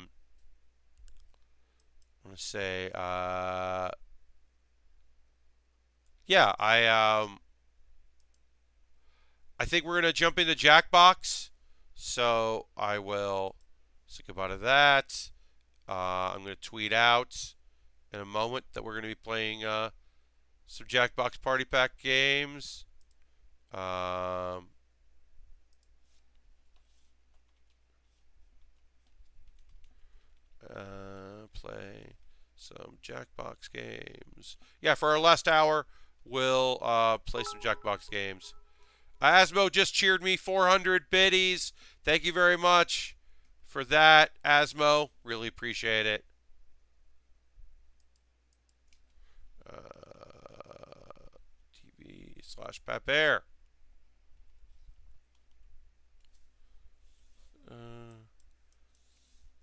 want to say, yeah, I think we're gonna jump into Jackbox, so I will say goodbye to that. I'm gonna tweet out in a moment that we're gonna be playing some Jackbox Party Pack games. Play some Jackbox games. Yeah, for our last hour, we'll play some Jackbox games. Asmo just cheered me 400 biddies. Thank you very much for that, Asmo. Really appreciate it. TV/Papair.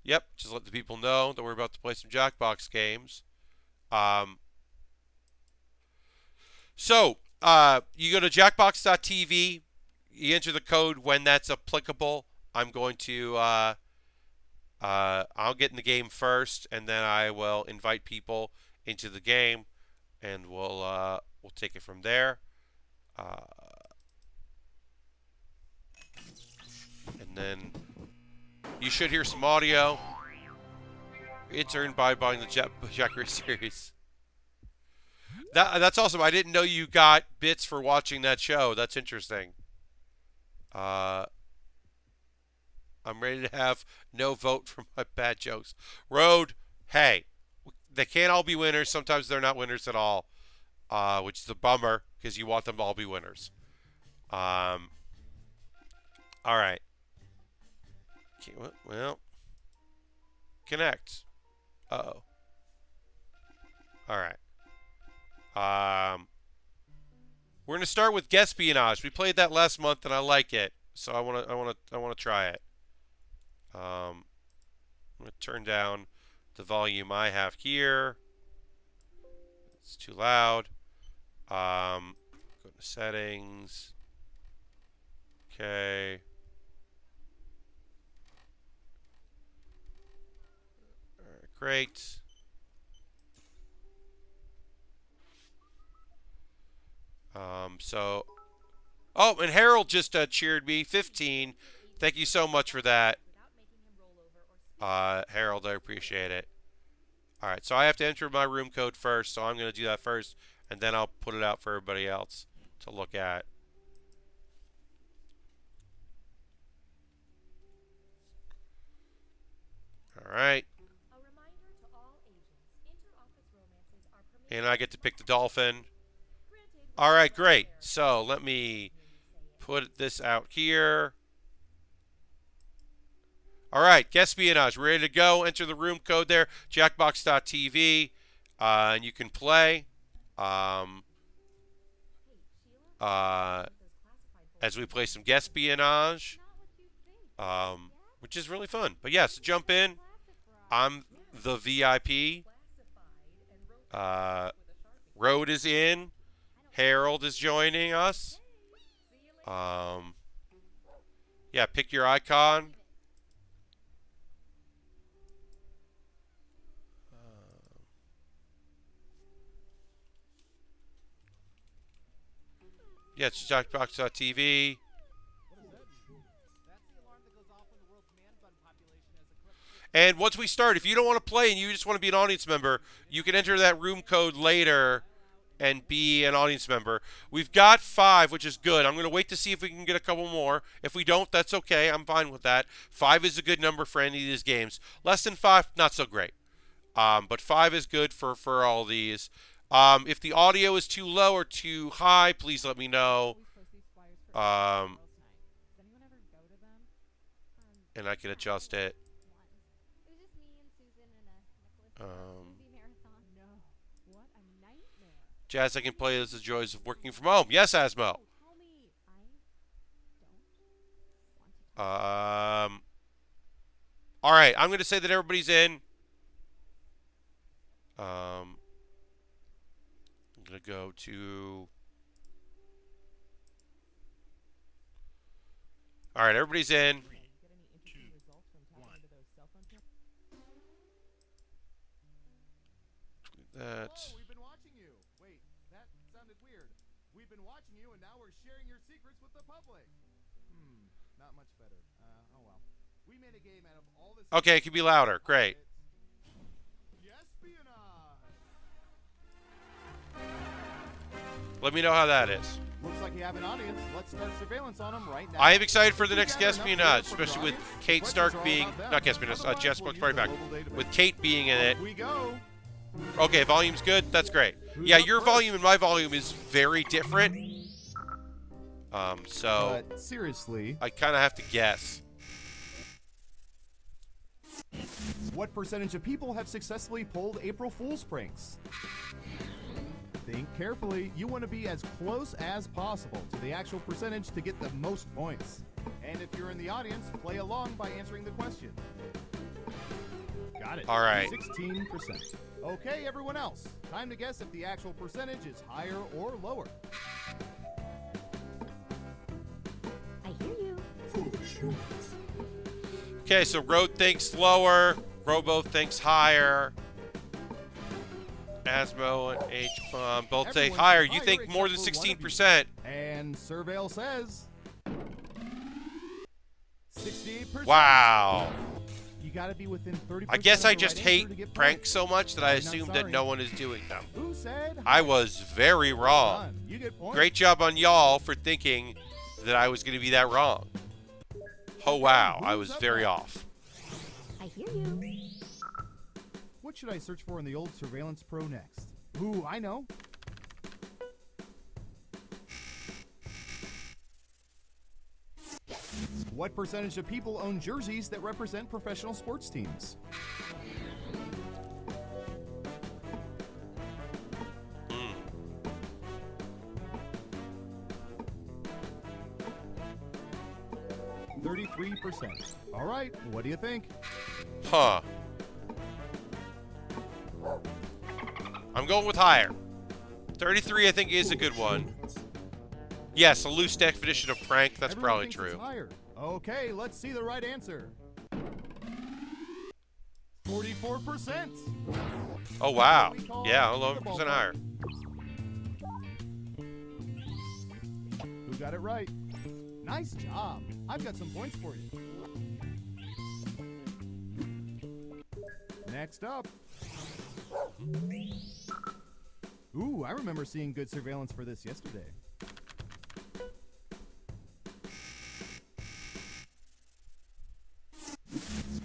Yep, just let the people know that we're about to play some Jackbox games. You go to jackbox.tv, you enter the code when that's applicable. I'm going to, I'll get in the game first, and then I will invite people into the game, and we'll take it from there. And then you should hear some audio. It's earned by buying the Jack Race series. That's awesome. I didn't know you got bits for watching that show. That's interesting. I'm ready to have no vote for my bad jokes. Road, hey, they can't all be winners. Sometimes they're not winners at all, which is a bummer because you want them to all be winners. All right. Well, connect. Uh-oh. All right. We're gonna start with Guespionage. We played that last month and I like it, so I wanna try it. I'm gonna turn down the volume I have here. It's too loud. Go to settings. Okay. All right, great. Oh, and Harold just cheered me. 15. Thank you so much for that. Harold, I appreciate it. All right, so I have to enter my room code first, so I'm going to do that first, and then I'll put it out for everybody else to look at. All right. And I get to pick the dolphin. All right, great. So let me put this out here. All right, Guespionage, we're ready to go. Enter the room code there, jackbox.tv, and you can play as we play some Guespionage, which is really fun. But yeah, so jump in. I'm the VIP. Road is in. Harold is joining us. Yeah, pick your icon. Yeah, it's jackbox.tv. And once we start, if you don't want to play and you just want to be an audience member, you can enter that room code later and be an audience member. We've got 5, which is good. I'm going to wait to see if we can get a couple more. If we don't, that's okay. I'm fine with that. 5 is a good number for any of these games. Less than 5, not so great. But 5 is good for all these. If the audio is too low or too high, please let me know. And I can adjust it. Jazz, I can play as the joys of working from home. Yes, Asmo. All right, I'm going to say that everybody's in. I'm going to go to... All right, everybody's in. That. Oh, we've been watching you. Wait, that sounded weird. We've been watching you, and now we're sharing your secrets with the public. Not much better. Oh well. We made a game out of all this. Okay, it can be louder. Great. Let me know how that is. Looks like you have an audience. Let's start surveillance on them right now. I am excited for the next Guespionage, especially with Kate Stark being not Guespionage, Jess Box Party Pack, with Kate being in it. We go. Okay, volume's good. That's great. Yeah, your volume and my volume is very different. So seriously, I kind of have to guess. What percentage of people have successfully pulled April Fool's pranks? Think carefully. You want to be as close as possible to the actual percentage to get the most points. And if you're in the audience, play along by answering the question. Got it. All right. 16%. Okay, everyone else. Time to guess if the actual percentage is higher or lower. I hear you. Okay, so Road thinks lower. Robo thinks higher. Asmo and H both say higher. You think more than 16%. And Surveil says 68%. Wow. You got to be within 30%. I guess I just hate pranks so much that I assume that no one is doing them. Who said I was very wrong. You get points. Great job on y'all for thinking that I was going to be that wrong. Oh, wow. I was very off. I hear you. What should I search for in the old Surveillance Pro next? Ooh, I know. What percentage of people own jerseys that represent professional sports teams? Mm. 33%. All right, what do you think? Huh. I'm going with higher. 33, I think, is a good one. Yes, a loose definition of prank. That's Everyone probably thinks true. it's higher. Okay, let's see the right answer. 44%. Oh, wow. Yeah, 11% higher. who got it right. Nice job. I've got some points for you. Next up. Ooh, I remember seeing good surveillance for this yesterday.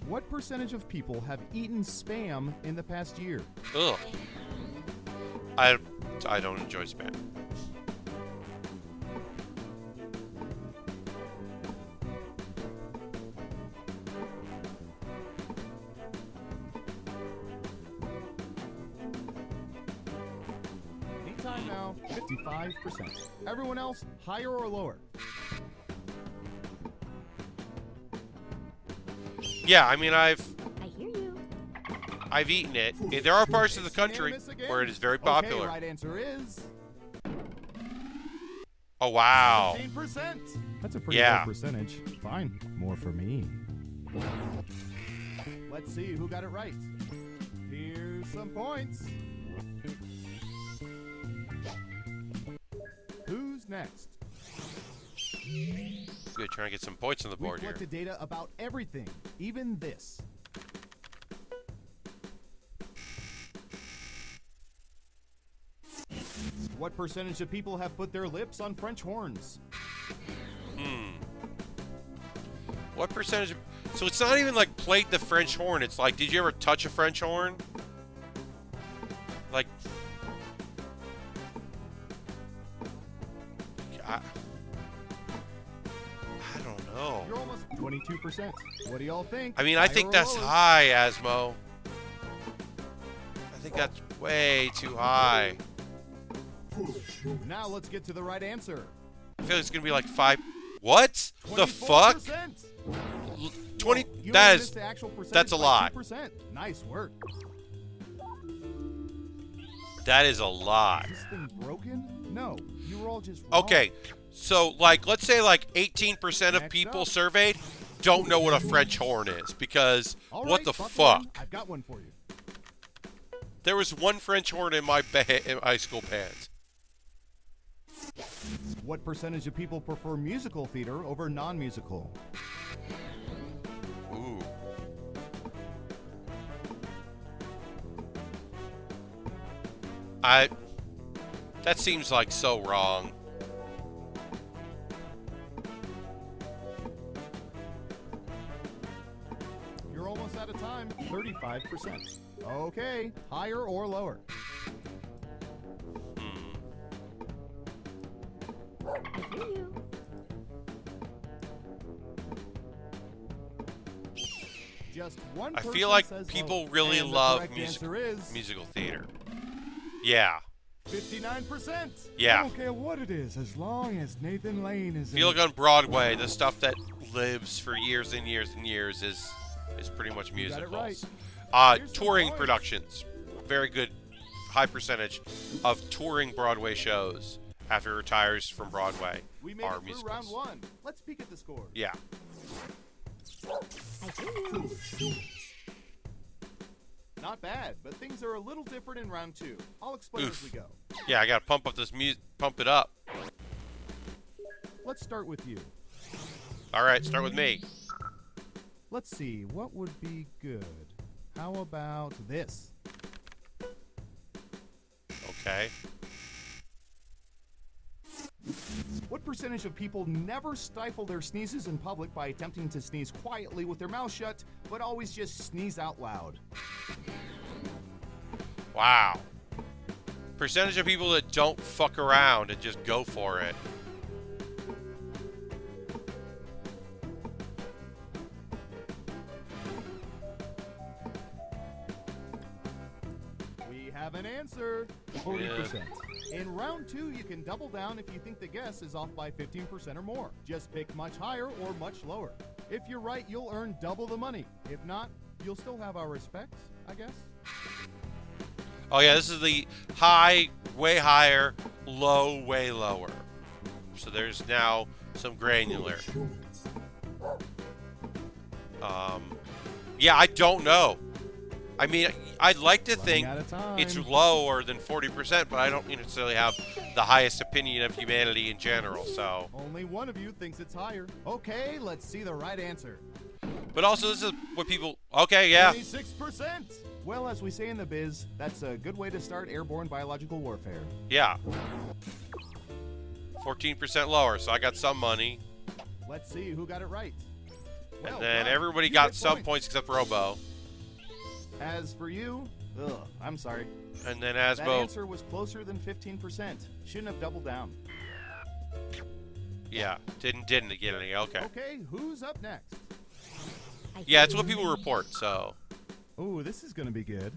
What percentage of people have eaten Spam in the past year? Ugh. I don't enjoy Spam. Anytime now, 55%. Everyone else, higher or lower? Yeah, I mean, I hear you. I've eaten it. There are parts of the country where it is very popular. Okay, right answer is Oh, wow. 15%. That's a pretty Yeah. low percentage. Fine, more for me. Let's see who got it right. Here's some points. Who's next? Good, trying to get some points on the We board here. collected data about everything, even this. What percentage of people have put their lips on French horns? What percentage? So it's not even like played the French horn. It's like, did you ever touch a French horn? Like, I don't know. You're almost 22%. What do y'all think? I mean, I think Higher or that's lower? high, Asmo. I think that's way too high. Now let's get to the right answer. I feel like it's gonna be like 5. What? The fuck? 24%. 20? You That only is. missed the actual percentage that's a by lot. 2%. Nice work. That is a lot. Is this thing broken? No, you were all just wrong. Okay, so like, let's say like 18% of Next people up. surveyed don't know what a French horn is because All what right, the buckle fuck? in. I've got one for you. There was one French horn in my high school bands. What percentage of people prefer musical theater over non-musical? Ooh. That seems like so wrong. You're almost out of time. 35%. Okay, higher or lower? I hear you. Just one I person feel like says people lower. really And the love correct answer is musical theater. Yeah. 59%. Yeah. I don't care what it is, as long as Nathan Lane is If you in look on Broadway, the stuff that lives for years and years and years is pretty much You got it musicals. right. Here's some Touring points. productions, very good, high percentage of touring Broadway shows after he retires from Broadway We made are it through musicals. round one. Let's peek at the score. Yeah. I hear you. Not bad, but things are a little different in round two. I'll explain Oof. as we go. Yeah, I gotta pump up this pump it up. Let's start with you. All right, start with me. Let's see, what would be good? How about this? Okay. What percentage of people never stifle their sneezes in public by attempting to sneeze quietly with their mouth shut, but always just sneeze out loud? Wow. Percentage of people that don't fuck around and just go for it. We have an answer. 40%. In round two, you can double down if you think the guess is off by 15% or more. Just pick much higher or much lower. If you're right, you'll earn double the money. If not, you'll still have our respects, I guess. Oh yeah, this is the high, way higher, low, way lower. So there's now some granular. Yeah, I don't know. I mean, I'd like to Running think out of time. it's lower than 40%, but I don't necessarily have the highest opinion of humanity in general, so. Only one of you thinks it's higher. Okay, let's see the right answer. But also, this is what people, okay, yeah. 26%. Well, as we say in the biz, that's a good way to start airborne biological warfare. Yeah. 14% lower, so I got some money. Let's see who got it right. Well And then done. everybody You got get some points except Robo. As for you, I'm sorry. And then That Asbo, answer was closer than 15%. Shouldn't have doubled down. yeah, didn't get any, okay. Okay, who's up next? I Yeah, hear it's what you. people report, so. Ooh, this is gonna be good.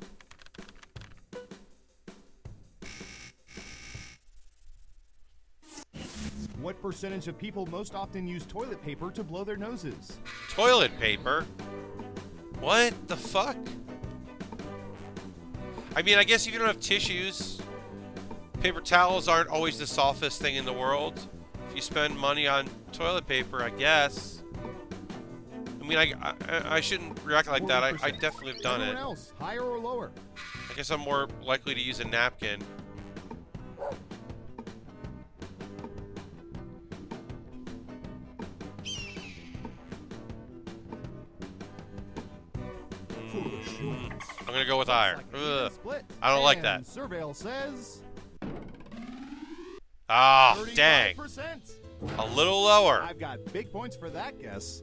What percentage of people most often use toilet paper to blow their noses? Toilet paper? What the fuck? I mean, I guess if you don't have tissues, paper towels aren't always the softest thing in the world. If you spend money on toilet paper, I guess. I mean, I shouldn't react like that. I 40%. definitely have done Everyone it. else, higher or lower? I guess I'm more likely to use a napkin. I'm gonna go with higher. Looks like an even Ugh. split. I don't like And that. Surveil says Ah, 35%. dang. A little lower. I've got big points for that guess.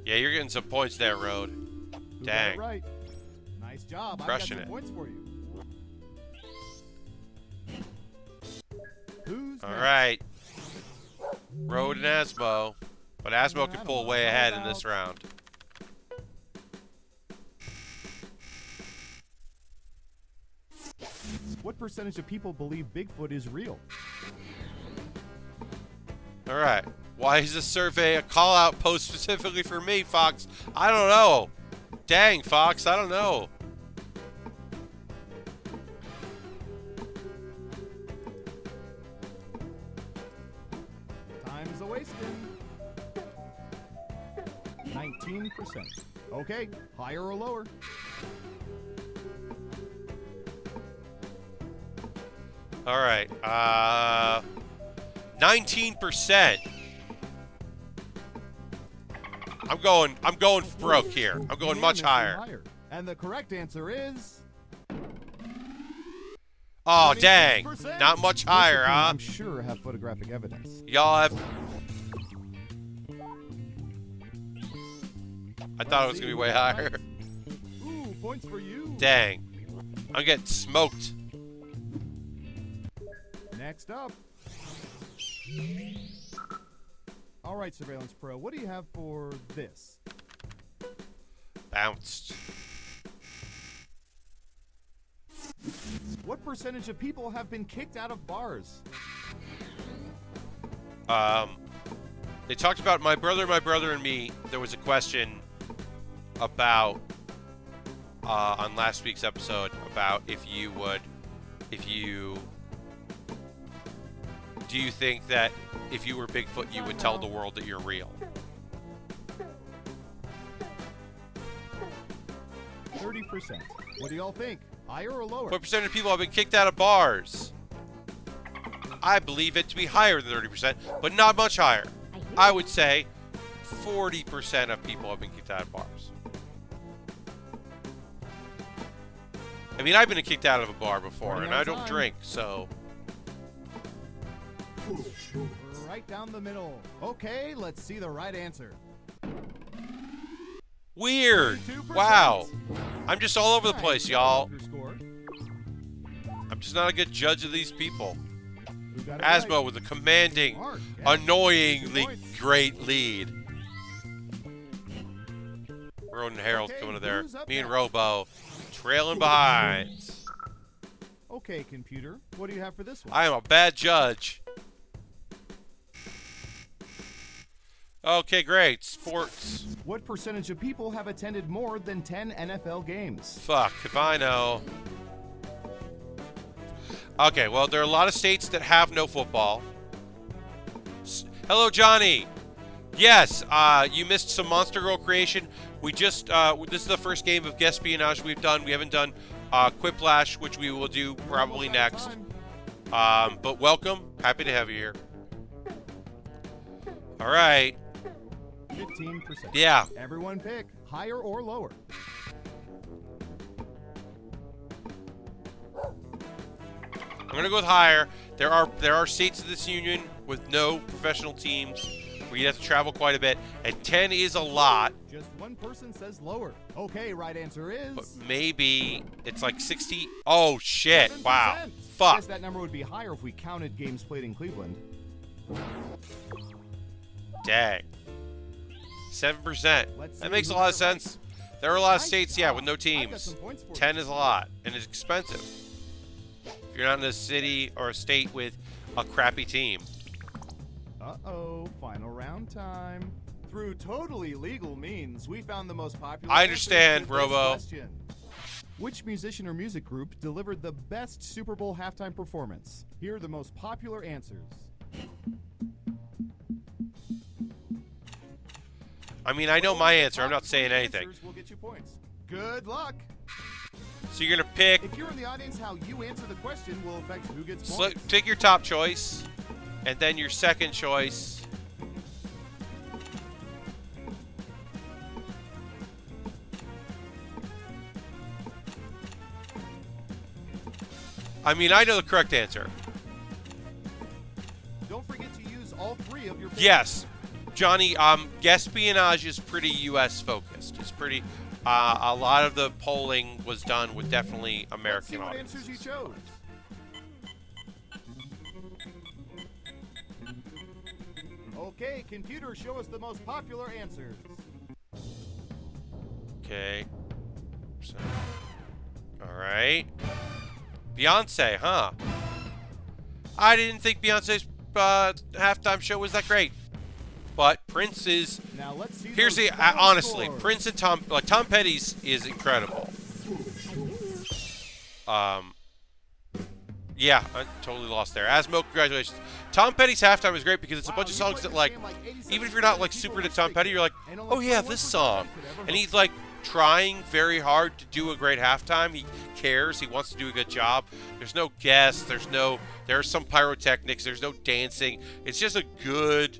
Yeah, you're getting some points there, Road. Who got Dang. it right? Nice job. Crushing I've got it. some points for you. Who's All next? right. Road and Asmo. But Asmo I can don't pull know. way How ahead in about- this round. What percentage of people believe Bigfoot is real? All right. Why is this survey a call-out post specifically for me, Fox? I don't know. Dang, Fox, I don't know. Time is a-wasting. 19%. Okay, higher or lower? All right. 19%. I'm going broke here. I'm going much higher. And the correct answer is Oh, dang. 26%. Not much Most of higher, whom huh? I'm sure have photographic evidence. Y'all have... I thought it was going to be way higher. Ooh, points for you. Dang. I'm getting smoked. Next up. All right, Surveillance Pro, what do you have for this? Bounced. What percentage of people have been kicked out of bars? They talked about my brother, and me. There was a question about on last week's episode about do you think that if you were Bigfoot you would tell the world that you're real? 30%. What do y'all think? Higher or lower? What percent of people have been kicked out of bars? I believe it to be higher than 30%, but not much higher. I hear I you. would say 40% of people have been kicked out of bars. I mean, I've been kicked out of a bar before, Running and out I of don't time. drink, so... Right down the middle. Okay, let's see the right answer. Weird! 32%. Wow! I'm just all over the Nice. place, You got y'all. your score. I'm just not a good judge of these people. Who got it Asmo right? with a commanding, Mark, yeah. annoyingly 2 points. great lead. Roden Harold Okay, coming to there. who's up Me and next? Robo trailing behind. Okay, computer, what do you have for this one? I am a bad judge. Okay, great. Sports. What percentage of people have attended more than 10 NFL games? Fuck, if I know. Okay, well, there are a lot of states that have no football. Hello, Johnny. Yes, you missed some Monster Girl creation. We just, this is the first game of Guespionage we've done. We haven't done Quiplash, which we will do probably next. But welcome. Happy to have you here. All right. 15%. Yeah. Everyone pick higher or lower. I'm going to go with higher. There are states of this union with no professional teams where you have to travel quite a bit, and 10 is a lot. Just one person says lower. Okay, right answer is... But maybe it's like 60. Oh, shit. 7%. Wow. Fuck. Guess that number would be higher if we counted games played in Cleveland. Dang. 7%. Let's That see makes a who lot of got it right. sense. There are a lot of Nice states, yeah, job. with no I've got teams. some points for you. 10 is a lot, and it's expensive. If you're not in a city or a state with a crappy team. Uh-oh, final round time. Through totally legal means, we found the most popular... I understand, answers to this Robo. question. Which musician or music group delivered the best Super Bowl halftime performance? Here are the most popular answers. I mean, I know my answer. I'm not saying Top anything. answers will get you points. Good luck. So you're going to pick... If you're in the audience, how you answer the question will affect who gets points. Pick your top choice, and then your second choice. I mean, I know the correct answer. Don't forget to use all three of your picks. Yes, Johnny. Guespionage is pretty U.S. focused. It's pretty. A lot of the polling was done with definitely Let's see American what audiences. answers you chose. Okay, computer, show us the most popular answers. Okay. So, all right. Beyonce, huh? I didn't think Beyonce's halftime show was that great, but Prince is. Now let's see. Here's those the final honestly, scores. Prince and Tom Petty's is incredible. Yeah, I totally lost there. Asmo, congratulations. Tom Petty's halftime is great because it's a bunch of you songs played that, this like, game 87 even if you're not, like, people super into were Tom Petty, you're like, and oh only yeah, 21% this song. could ever And vote. he's, like, trying very hard to do a great halftime. He cares. He wants to do a good job. There's no guests. There are some pyrotechnics. There's no dancing. It's just a good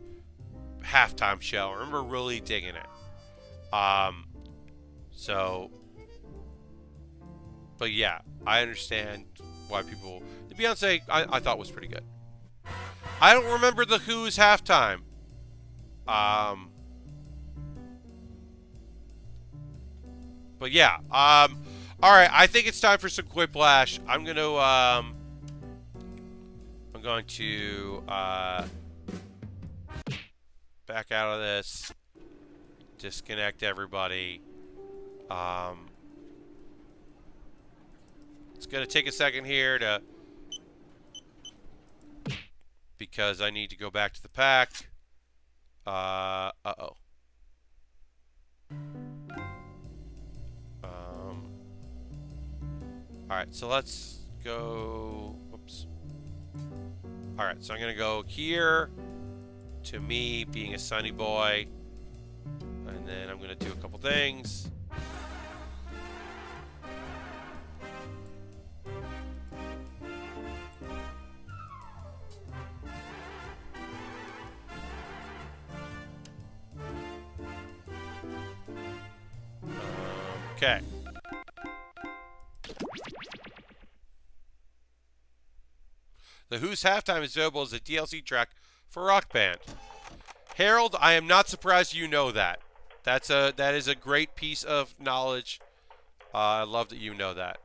halftime show. I remember really digging it. But yeah, I understand why people. The Beyonce, I thought was pretty good. I don't remember the Who's halftime. But yeah, all right. I think it's time for some Quiplash. I'm going to back out of this. Disconnect everybody. It's going to take a second here because I need to go back to the pack. Uh-oh. All right, so let's go. Whoops. All right, so I'm going to go here to me being a sunny boy. And then I'm going to do a couple things. Okay. The Who's halftime is available as a DLC track for Rock Band. Harold, I am not surprised you know that. That is a great piece of knowledge. I love that you know that.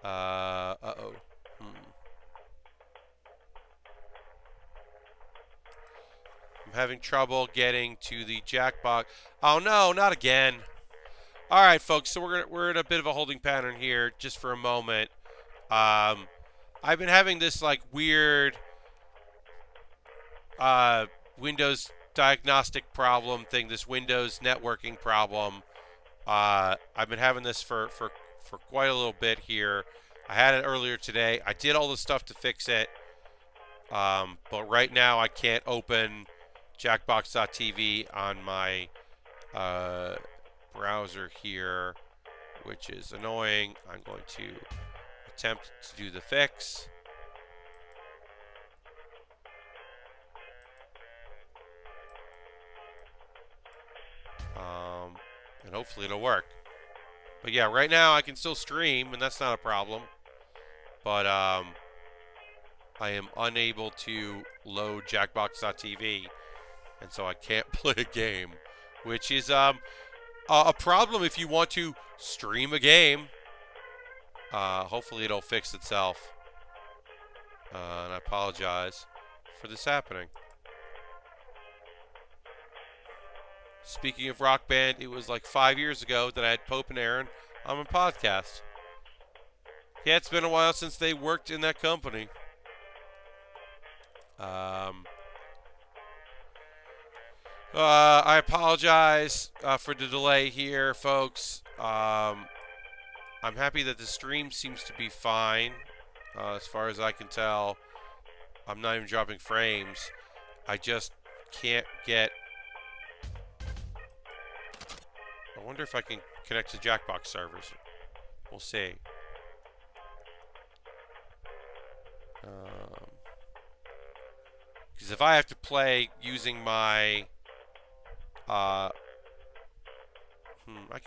Uh-oh. I'm having trouble getting to the jackpot. Oh no, not again. All right, folks. So we're in a bit of a holding pattern here, just for a moment. I've been having this like weird Windows diagnostic problem thing, this Windows networking problem. I've been having this for quite a little bit here. I had it earlier today. I did all the stuff to fix it. But right now I can't open Jackbox.tv on my browser here, which is annoying. I'm going to attempt to do the fix. And hopefully it'll work. But yeah, right now I can still stream, and that's not a problem. But I am unable to load Jackbox.tv, and so I can't play a game, which is a problem if you want to stream a game. Hopefully it'll fix itself. And I apologize for this happening. Speaking of Rock Band, it was like 5 years ago that I had Pope and Aaron on my podcast. Yeah, it's been a while since they worked in that company. I apologize for the delay here, folks. I'm happy that the stream seems to be fine. As far as I can tell, I'm not even dropping frames. I just can't get... I wonder if I can connect to Jackbox servers. We'll see. Because if I have to play using my... I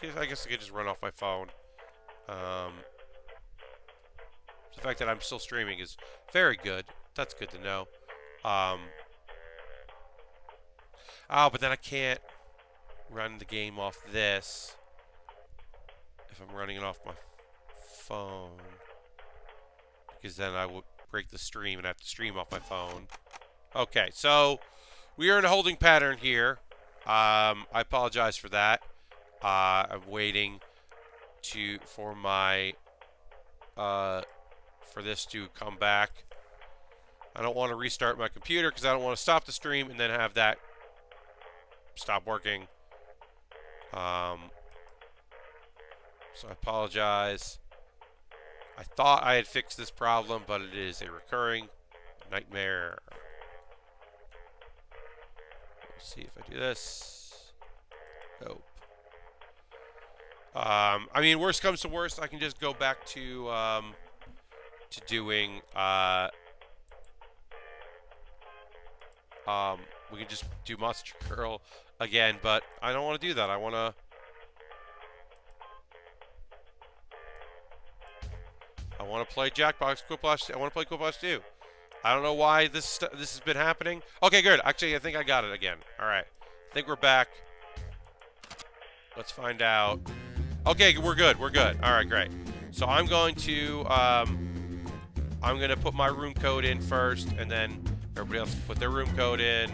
guess I could just run off my phone. The fact that I'm still streaming is very good. That's good to know. Oh, but then I can't run the game off this if I'm running it off my phone, because then I would break the stream and have to stream off my phone. Okay, so we are in a holding pattern here. I apologize for that. I'm waiting for my for this to come back. I don't want to restart my computer because I don't want to stop the stream and then have that stop working. So I apologize. I thought I had fixed this problem, but it is a recurring nightmare. Let's see if I do this. Nope. I mean, worst comes to worst, I can just go back to doing we can just do Monster Girl again, but I don't want to do that. I want to play Jackbox Quiplash. I want to play Quiplash 2. I don't know why this has been happening. Okay, good. Actually, I think I got it again. All right. I think we're back. Let's find out. Okay, we're good. We're good. All right, great. So I'm going to put my room code in first, and then everybody else can put their room code in.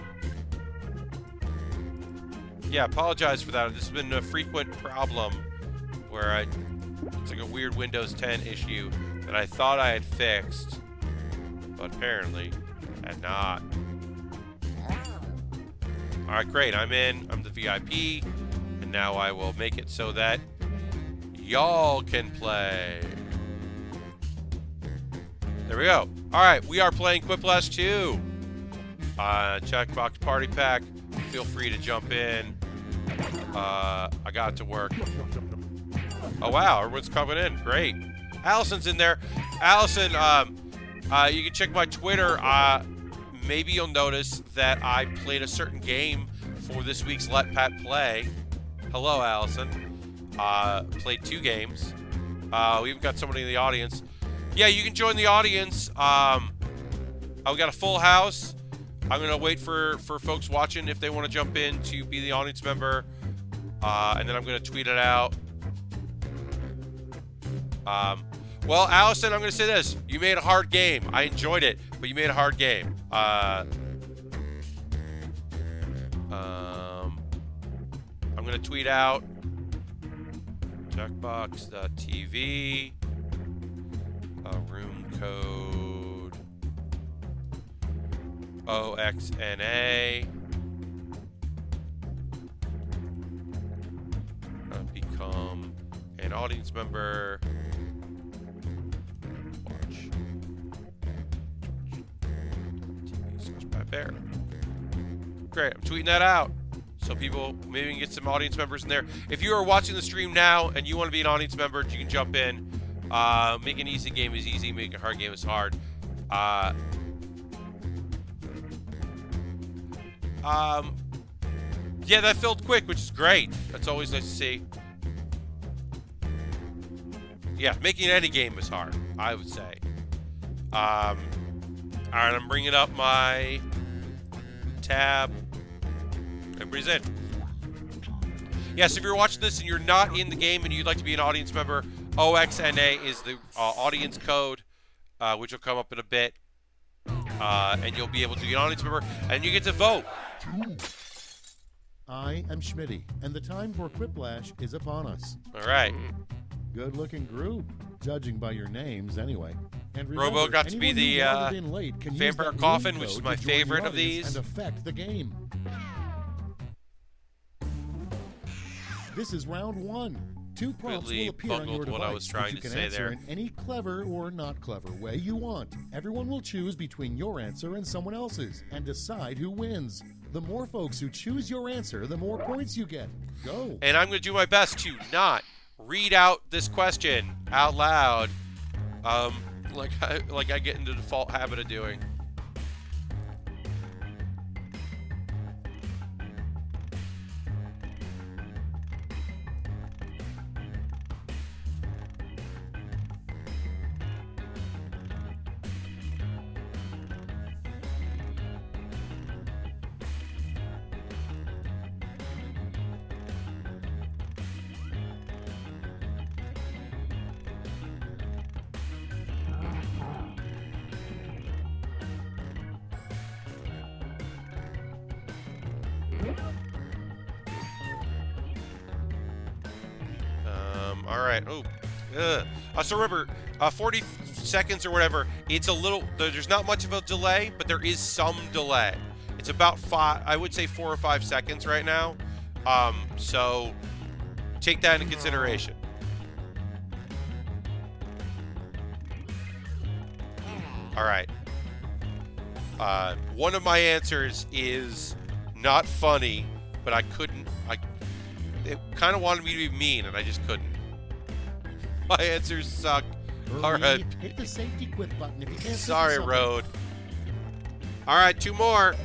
Yeah, apologize for that. This has been a frequent problem where it's like a weird Windows 10 issue that I thought I had fixed, but apparently had not. All right, great. I'm in. I'm the VIP, and now I will make it so that y'all can play. There we go. All right, we are playing Quiplash 2. Jackbox Party Pack. Feel free to jump in. I got it to work. Oh, wow. Everyone's coming in. Great. Allison's in there. Allison, you can check my Twitter. Maybe you'll notice that I played a certain game for this week's Let Pat Play. Hello, Allison. Played 2 games. We even got somebody in the audience. Yeah, you can join the audience. We got a full house. I'm going to wait for folks watching if they want to jump in to be the audience member. And then I'm going to tweet it out. Well, Allison, I'm going to say this. You made a hard game. I enjoyed it, but you made a hard game. I'm going to tweet out Jackbox.tv, room code OXNA. Become an audience member. Watch. Fair. Great. I'm tweeting that out. So people, maybe we can get some audience members in there. If you are watching the stream now and you want to be an audience member, you can jump in. Make an easy game is easy. Make a hard game is hard. Yeah, that filled quick, which is great. That's always nice to see. Yeah, making any game is hard, I would say. All right, I'm bringing up my tab. Everybody's in. Yes, if you're watching this and you're not in the game and you'd like to be an audience member, OXNA is the audience code, which will come up in a bit. And you'll be able to be an audience member, and you get to vote. I am Schmitty, and the time for Quiplash is upon us. All right. Good-looking group, judging by your names, anyway. And remember, Robo got to be anyone who the logged in late can use vampire that coffin, room which is code my to join the favorite of audience these. and affect the game. This is round 1. 2 prompts Completely will appear on your bungled device, what I was trying which to you can say answer there. in any clever or not clever way you want. Everyone will choose between your answer and someone else's and decide who wins. The more folks who choose your answer, the more points you get. Go. And I'm going to do my best to not read out this question out loud, like I get into the default habit of doing. All right. Oh, so remember, 40 seconds or whatever. It's a little. There's not much of a delay, but there is some delay. It's about 5. I would say 4 or 5 seconds right now. So take that into consideration. All right. One of my answers is not funny, but I couldn't. It kind of wanted me to be mean, and I just couldn't. My answers suck. All right. Hit the safety quit button if you can't. Sorry, Road. All right, 2 more.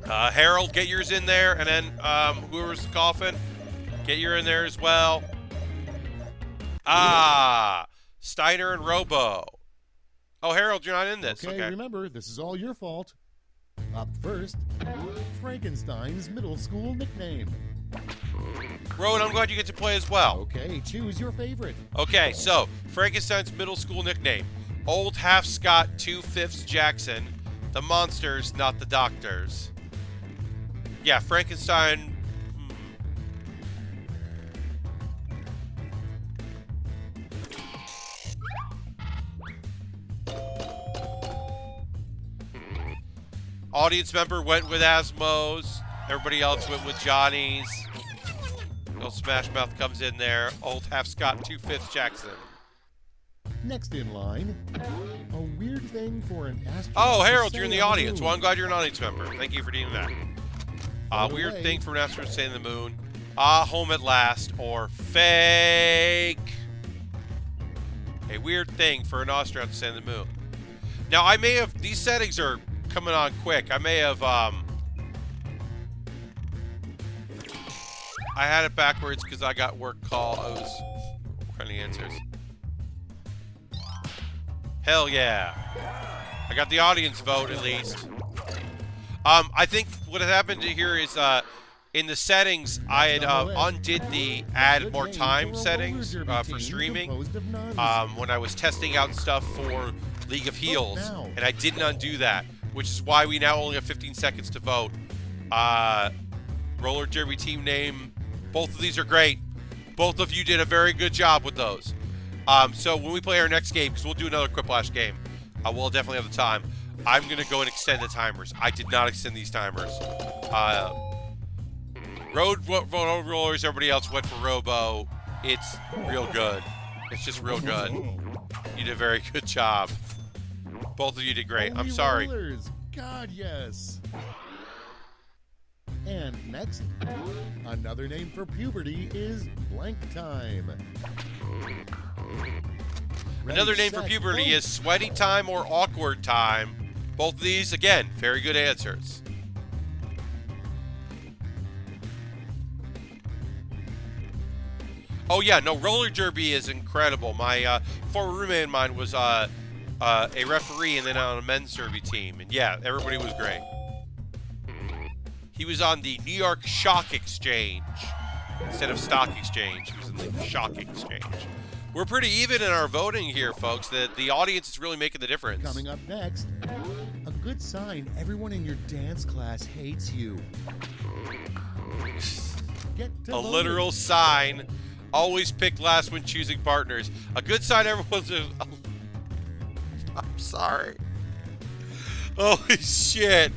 Harold, get yours in there, and then whoever's the coffin, get your in there as well. Steiner and Robo. Oh, Harold, you're not in this. Okay, remember, this is all your fault. Up first, Frankenstein's middle school nickname. Road, I'm glad you get to play as well. Okay, choose your favorite. Okay, so Frankenstein's middle school nickname: Old Half Scott 2/5 Jackson. The monsters, not the doctors. Yeah, Frankenstein. Audience member went with Asmo's. Everybody else went with Johnny's. Little Smash Mouth comes in there. Old Half Scott 2/5 Jackson. Next in line, a weird thing for an astronaut. Oh, to Harold, say you're in the on audience. moon. Well, I'm glad you're an audience member. Thank you for doing that. Weird away. thing for an astronaut to say in the moon. Home at last, or fake. A weird thing for an astronaut to say in the moon. Now, I may have, these settings are coming on quick. I may have, I had it backwards because I got work call. I was running answers. Hell yeah. I got the audience vote at least. I think what had happened here is in the settings, I had undid the add more time settings for streaming when I was testing out stuff for League of Heels, and I didn't undo that, which is why we now only have 15 seconds to vote. Roller Derby team name, both of these are great. Both of you did a very good job with those. So when we play our next game, because we'll do another Quiplash game, we'll definitely have the time. I'm going to go and extend the timers. I did not extend these timers. Road Rollers, everybody else went for Robo. It's real good. It's just real good. You did a very good job. Both of you did great. I'm Holy sorry. rollers. God, yes. And next, another name for puberty is blank time. Ready, Another name for set, puberty vote. is sweaty time or awkward time. Both of these, again, very good answers. Oh yeah, no, roller derby is incredible. My former roommate of mine was a referee and then on a men's derby team, and yeah, everybody was great. He was on the New York Shock Exchange instead of Stock Exchange. He was in the Shock Exchange. We're pretty even in our voting here, folks. The audience is really making the difference. Coming up next, a good sign everyone in your dance class hates you. Get to A voting. literal sign. Always pick last when choosing partners. A good sign everyone's... I'm sorry. Holy shit.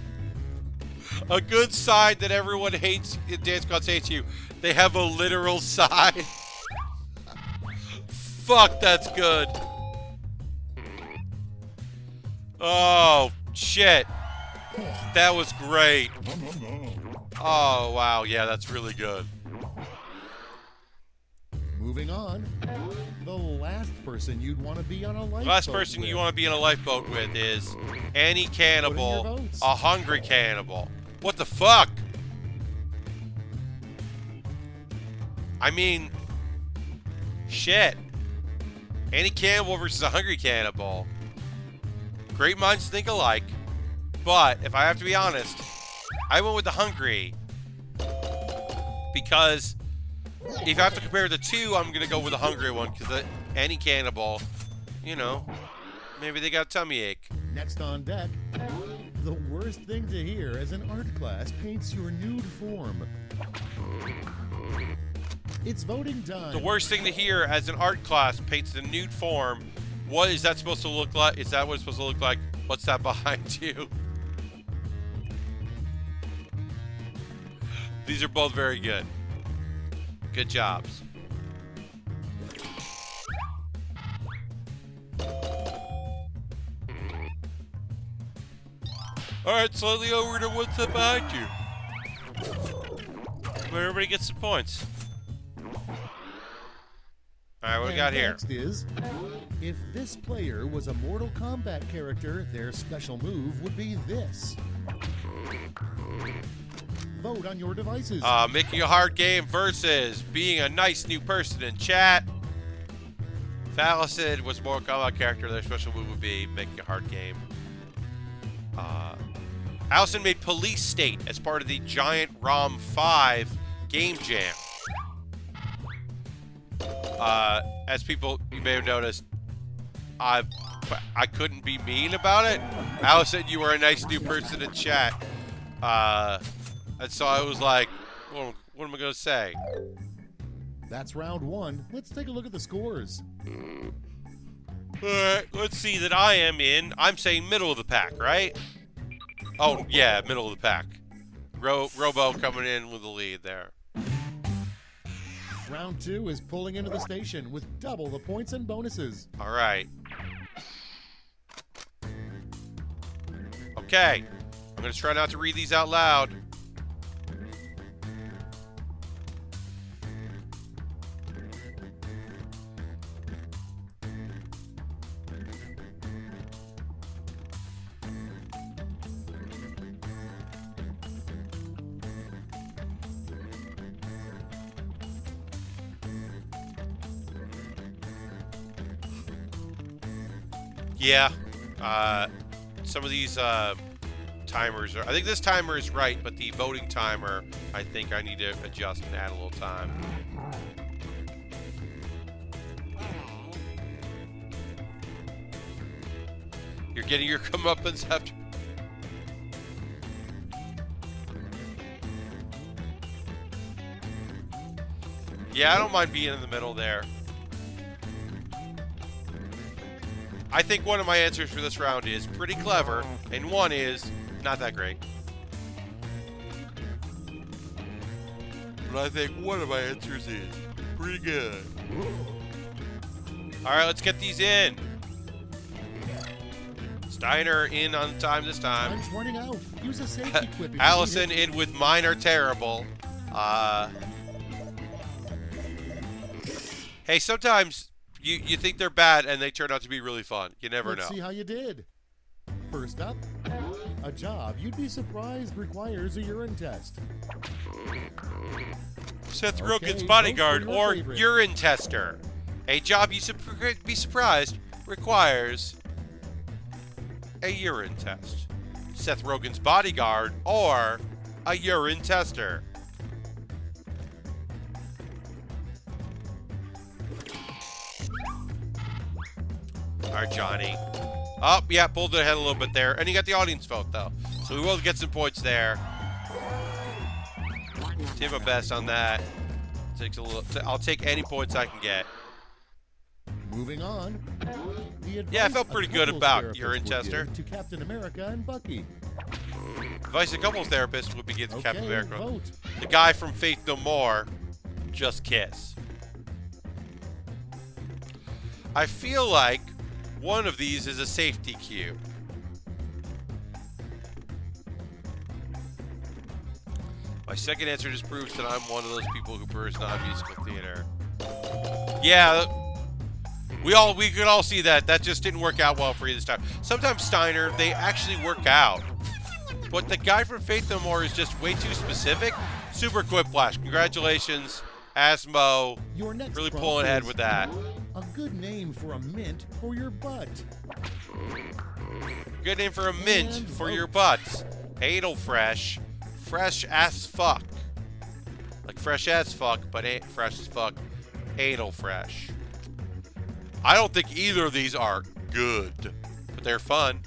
A good sign that everyone hates in dance class hates you. They have a literal sign. Fuck, that's good. Oh, shit. That was great. Oh, wow. Yeah, that's really good. Moving on, the last person you'd want to be on a lifeboat The last person with. you want to be in a lifeboat with is Annie Put in your Cannibal, votes. a hungry cannibal. What the fuck? I mean, shit. Annie Cannibal versus a hungry cannibal. Great minds think alike. But if I have to be honest, I went with the hungry. Because if I have to compare the two, I'm going to go with the hungry one. Because the Annie Cannibal, you know, maybe they got a tummy ache. Next on deck, the worst thing to hear as an art class paints your nude form. It's voting time. The worst thing to hear as an art class paints the nude form. What is that supposed to look like? Is that what it's supposed to look like? What's that behind you? These are both very good. Good jobs. Alright, slightly over to what's that behind you. Where everybody gets some points. Alright, what we And got here? Next is, if this player was a Mortal Kombat character, their special move would be this. Vote on your devices. Making a hard game versus being a nice new person in chat. If Allison was a Mortal Kombat character, their special move would be making a hard game. Allison made Police State as part of the Giant ROM 5 game jam. As people, you may have noticed, I couldn't be mean about it. Allison, you were a nice new person in chat. And so I was like, what am I going to say? That's round one. Let's take a look at the scores. Alright, let's see that I am in. I'm saying middle of the pack, right? Oh, yeah, middle of the pack. Robo coming in with the lead there. Round two is pulling into the station with double the points and bonuses. Alright. Okay. I'm going to try not to read these out loud. Yeah, some of these timers are... I think this timer is right, but the voting timer, I think I need to adjust and add a little time. You're getting your comeuppance after... Yeah, I don't mind being in the middle there. I think one of my answers for this round is pretty clever, and one is not that great. But I think one of my answers is pretty good. Alright, let's get these in. Let's Steiner in on time this time. Time's running out. Use a safety quip if you Allison need it. in with mine are terrible. Hey, sometimes you think they're bad and they turn out to be really fun. You never Let's know. see how you did. First up, a job you'd be surprised requires a urine test. Seth Okay, Rogen's bodyguard vote for your or favorite. urine tester. A job you be surprised requires a urine test. Seth Rogen's bodyguard or a urine tester. All right, Johnny. Oh, yeah, pulled it ahead a little bit there. And you got the audience vote, though. So we will get some points there. Did my best on that. Takes a little. I'll take any points I can get. Moving on. The Yeah, I advice felt a pretty good couples about therapist urine would tester. give to Captain America and Bucky. Advice a couples therapist would be given to Okay, Captain America. vote. The guy from Faith No More, just kiss. I feel like one of these is a safety cue. My second answer just proves that I'm one of those people who prefers non-musical theater. Yeah, we could all see that. That just didn't work out well for you this time. Sometimes Steiner, they actually work out. But the guy from Faith No More is just way too specific. Super Quiplash. Congratulations, Asmo. Your next Really prompt pulling ahead is with that. A good name for a mint for your butt. Good name for a mint And for vote. your butts. Edelfresh. Fresh as fuck. Like fresh as fuck, but ain't fresh as fuck. Edelfresh. I don't think either of these are good, but they're fun.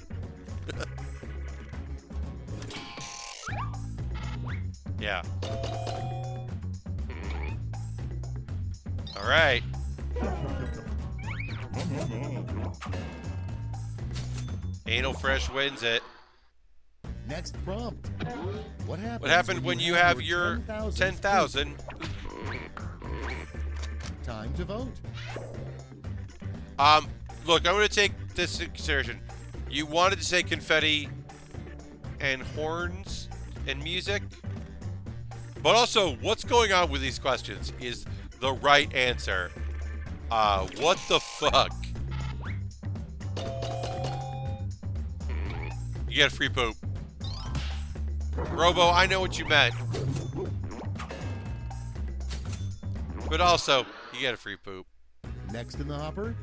Yeah. All right. Anal Fresh wins it. Next prompt. What What happened when you have your 10,000? Time to vote. Look, I'm going to take this into consideration. You wanted to say confetti and horns and music, but also what's going on with these questions is the right answer. What the fuck? You get a free poop. Robo, I know what you meant. But also, you get a free poop. Next in the hopper,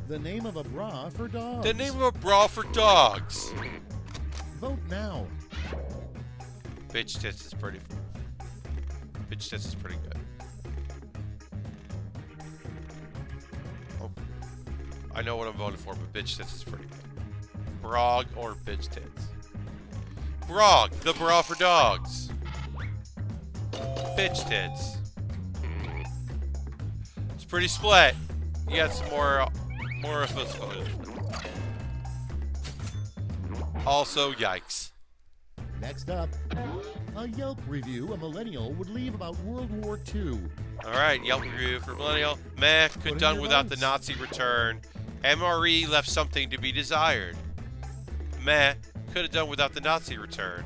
the name of a bra for dogs. The name of a bra for dogs. Vote now. Bitch tits is pretty. Bitch tits is pretty good. Oh, I know what I'm voting for, but bitch tits is pretty good. Brog or bitch tits. Brog, the bra for dogs. Bitch tits. It's pretty split. You got some more of us. Also, yikes. Next up, a Yelp review a millennial would leave about World War II. All right, Yelp review for millennial. Meh, Put could in done your without the votes. Nazi return. MRE left something to be desired. Meh, could have done without the Nazi return.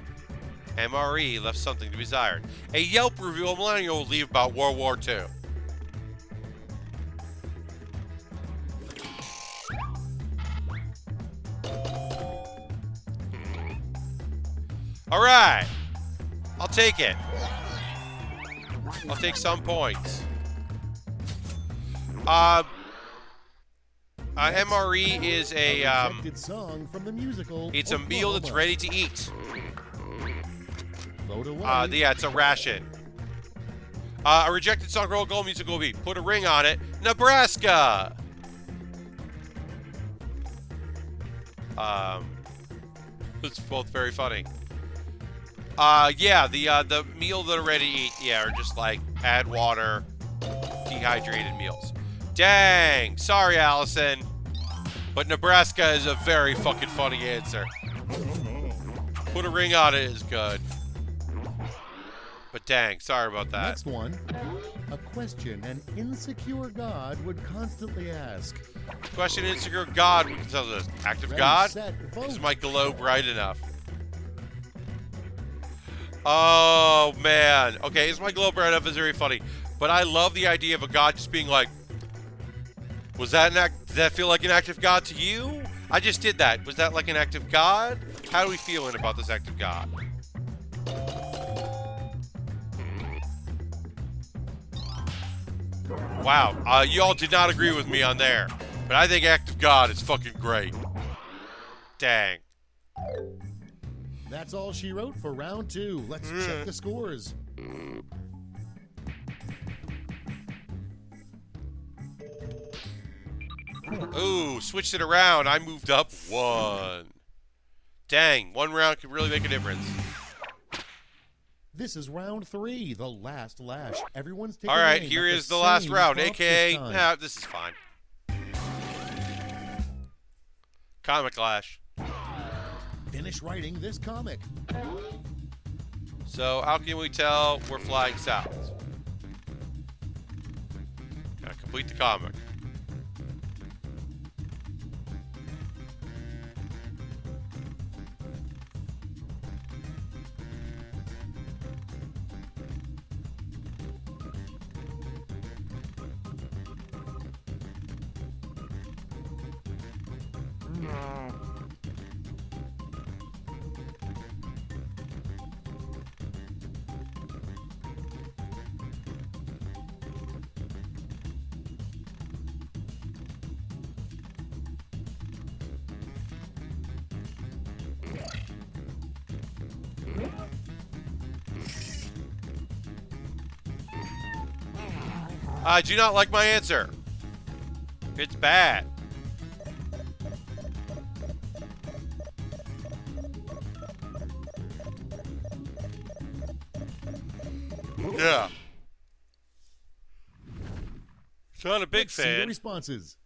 MRE left something to be desired. A Yelp review a millennial would leave about World War II. All right, I'll take it. I'll take some points. MRE is a rejected song from the musical. it's a meal that's Oklahoma. ready to eat. Vote away. Yeah, it's a ration. A rejected song, roll gold music will be put a ring on it. Nebraska. It's both very funny. Yeah, the meal that are ready to eat, yeah, are just like add water, dehydrated meals. Dang, sorry, Allison, but Nebraska is a very fucking funny answer. Put a ring on it is good, but dang, sorry about that. Next one, a question an insecure God would constantly ask. Question Instagram God. We can tell this. Active Ready, God? set, vote. Is my glow bright enough? Oh, man. Okay, is my glow bright enough? Is very funny. But I love the idea of a God just being like, was that did that feel like an active God to you? I just did that. Was that like an active God? How are we feeling about this active God? Wow. You all did not agree with me on there. But I think active God is fucking great. Dang. That's all she wrote for round 2. Let's check the scores. Ooh, switched it around. I moved up 1. Dang, 1 round could really make a difference. This is round 3, the last lash. Everyone's taking All right, aim here at is the last same round, prompt aka, this time. this is fine. Comic Lash. Finish writing this comic. So, how can we tell we're flying south? Gotta complete the comic. I do not like my answer. It's bad. Yeah. So I'm a big Let's see the fan responses.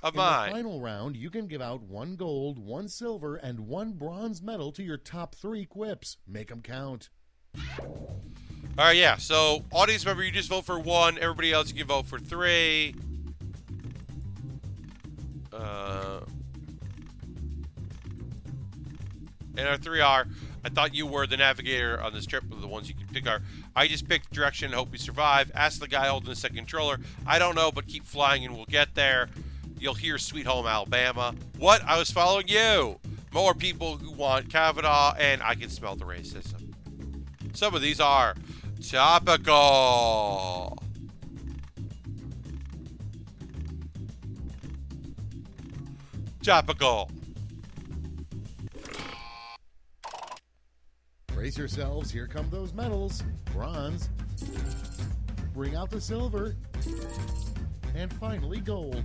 of In the mine. final round, you can give out 1 gold, 1 silver, and 1 bronze medal to your top 3 quips. Make them count. All right, yeah. So, audience member, you just vote for 1. Everybody else, you can vote for 3. And our 3 are, I thought you were the navigator on this trip. The ones you can pick are, I just picked direction and hope we survive. Ask the guy holding the second controller. I don't know, but keep flying and we'll get there. You'll hear Sweet Home Alabama. What? I was following you. More people who want Kavanaugh, and I can smell the racism. Some of these are topical. Topical. Brace yourselves. Here come those medals. Bronze. Bring out the silver. And finally, gold.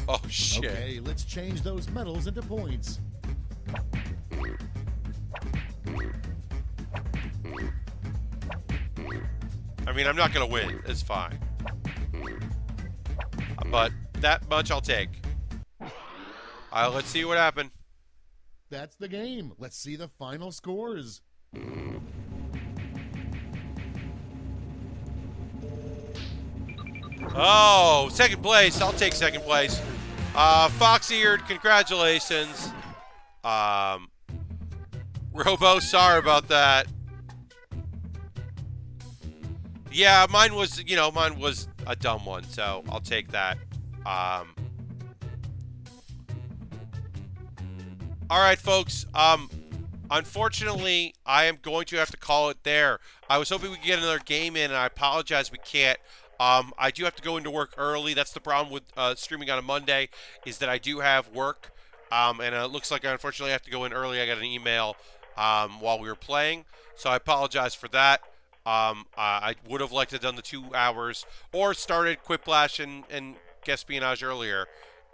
Oh, shit. Okay, let's change those medals into points. I mean, I'm not going to win. It's fine. But that much I'll take. Let's see what happened. That's the game. Let's see the final scores. Oh, second place. I'll take second place. Fox-eared, congratulations. Robo, sorry about that. Yeah, mine was a dumb one, so I'll take that. All right, folks. Unfortunately, I am going to have to call it there. I was hoping we could get another game in, and I apologize we can't. I do have to go into work early. That's the problem with streaming on a Monday, is that I do have work, and it looks like I unfortunately have to go in early. I got an email while we were playing, so I apologize for that. I would have liked to have done the 2 hours or started Quiplash and Guespionage earlier,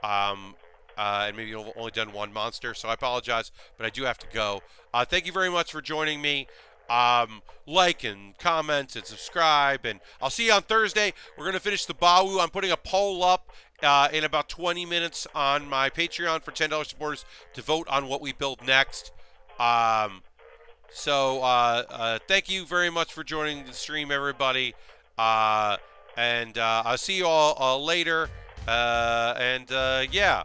and maybe only done 1 monster, so I apologize, but I do have to go. Thank you very much for joining me. Like and comment and subscribe, and I'll see you on Thursday. We're going to finish the Bawu. I'm putting a poll up in about 20 minutes on my Patreon for $10 supporters to vote on what we build next. So thank you very much for joining the stream, everybody. And I'll see you all later. Yeah.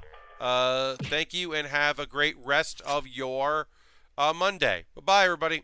Thank you and have a great rest of your Monday. Bye-bye, everybody.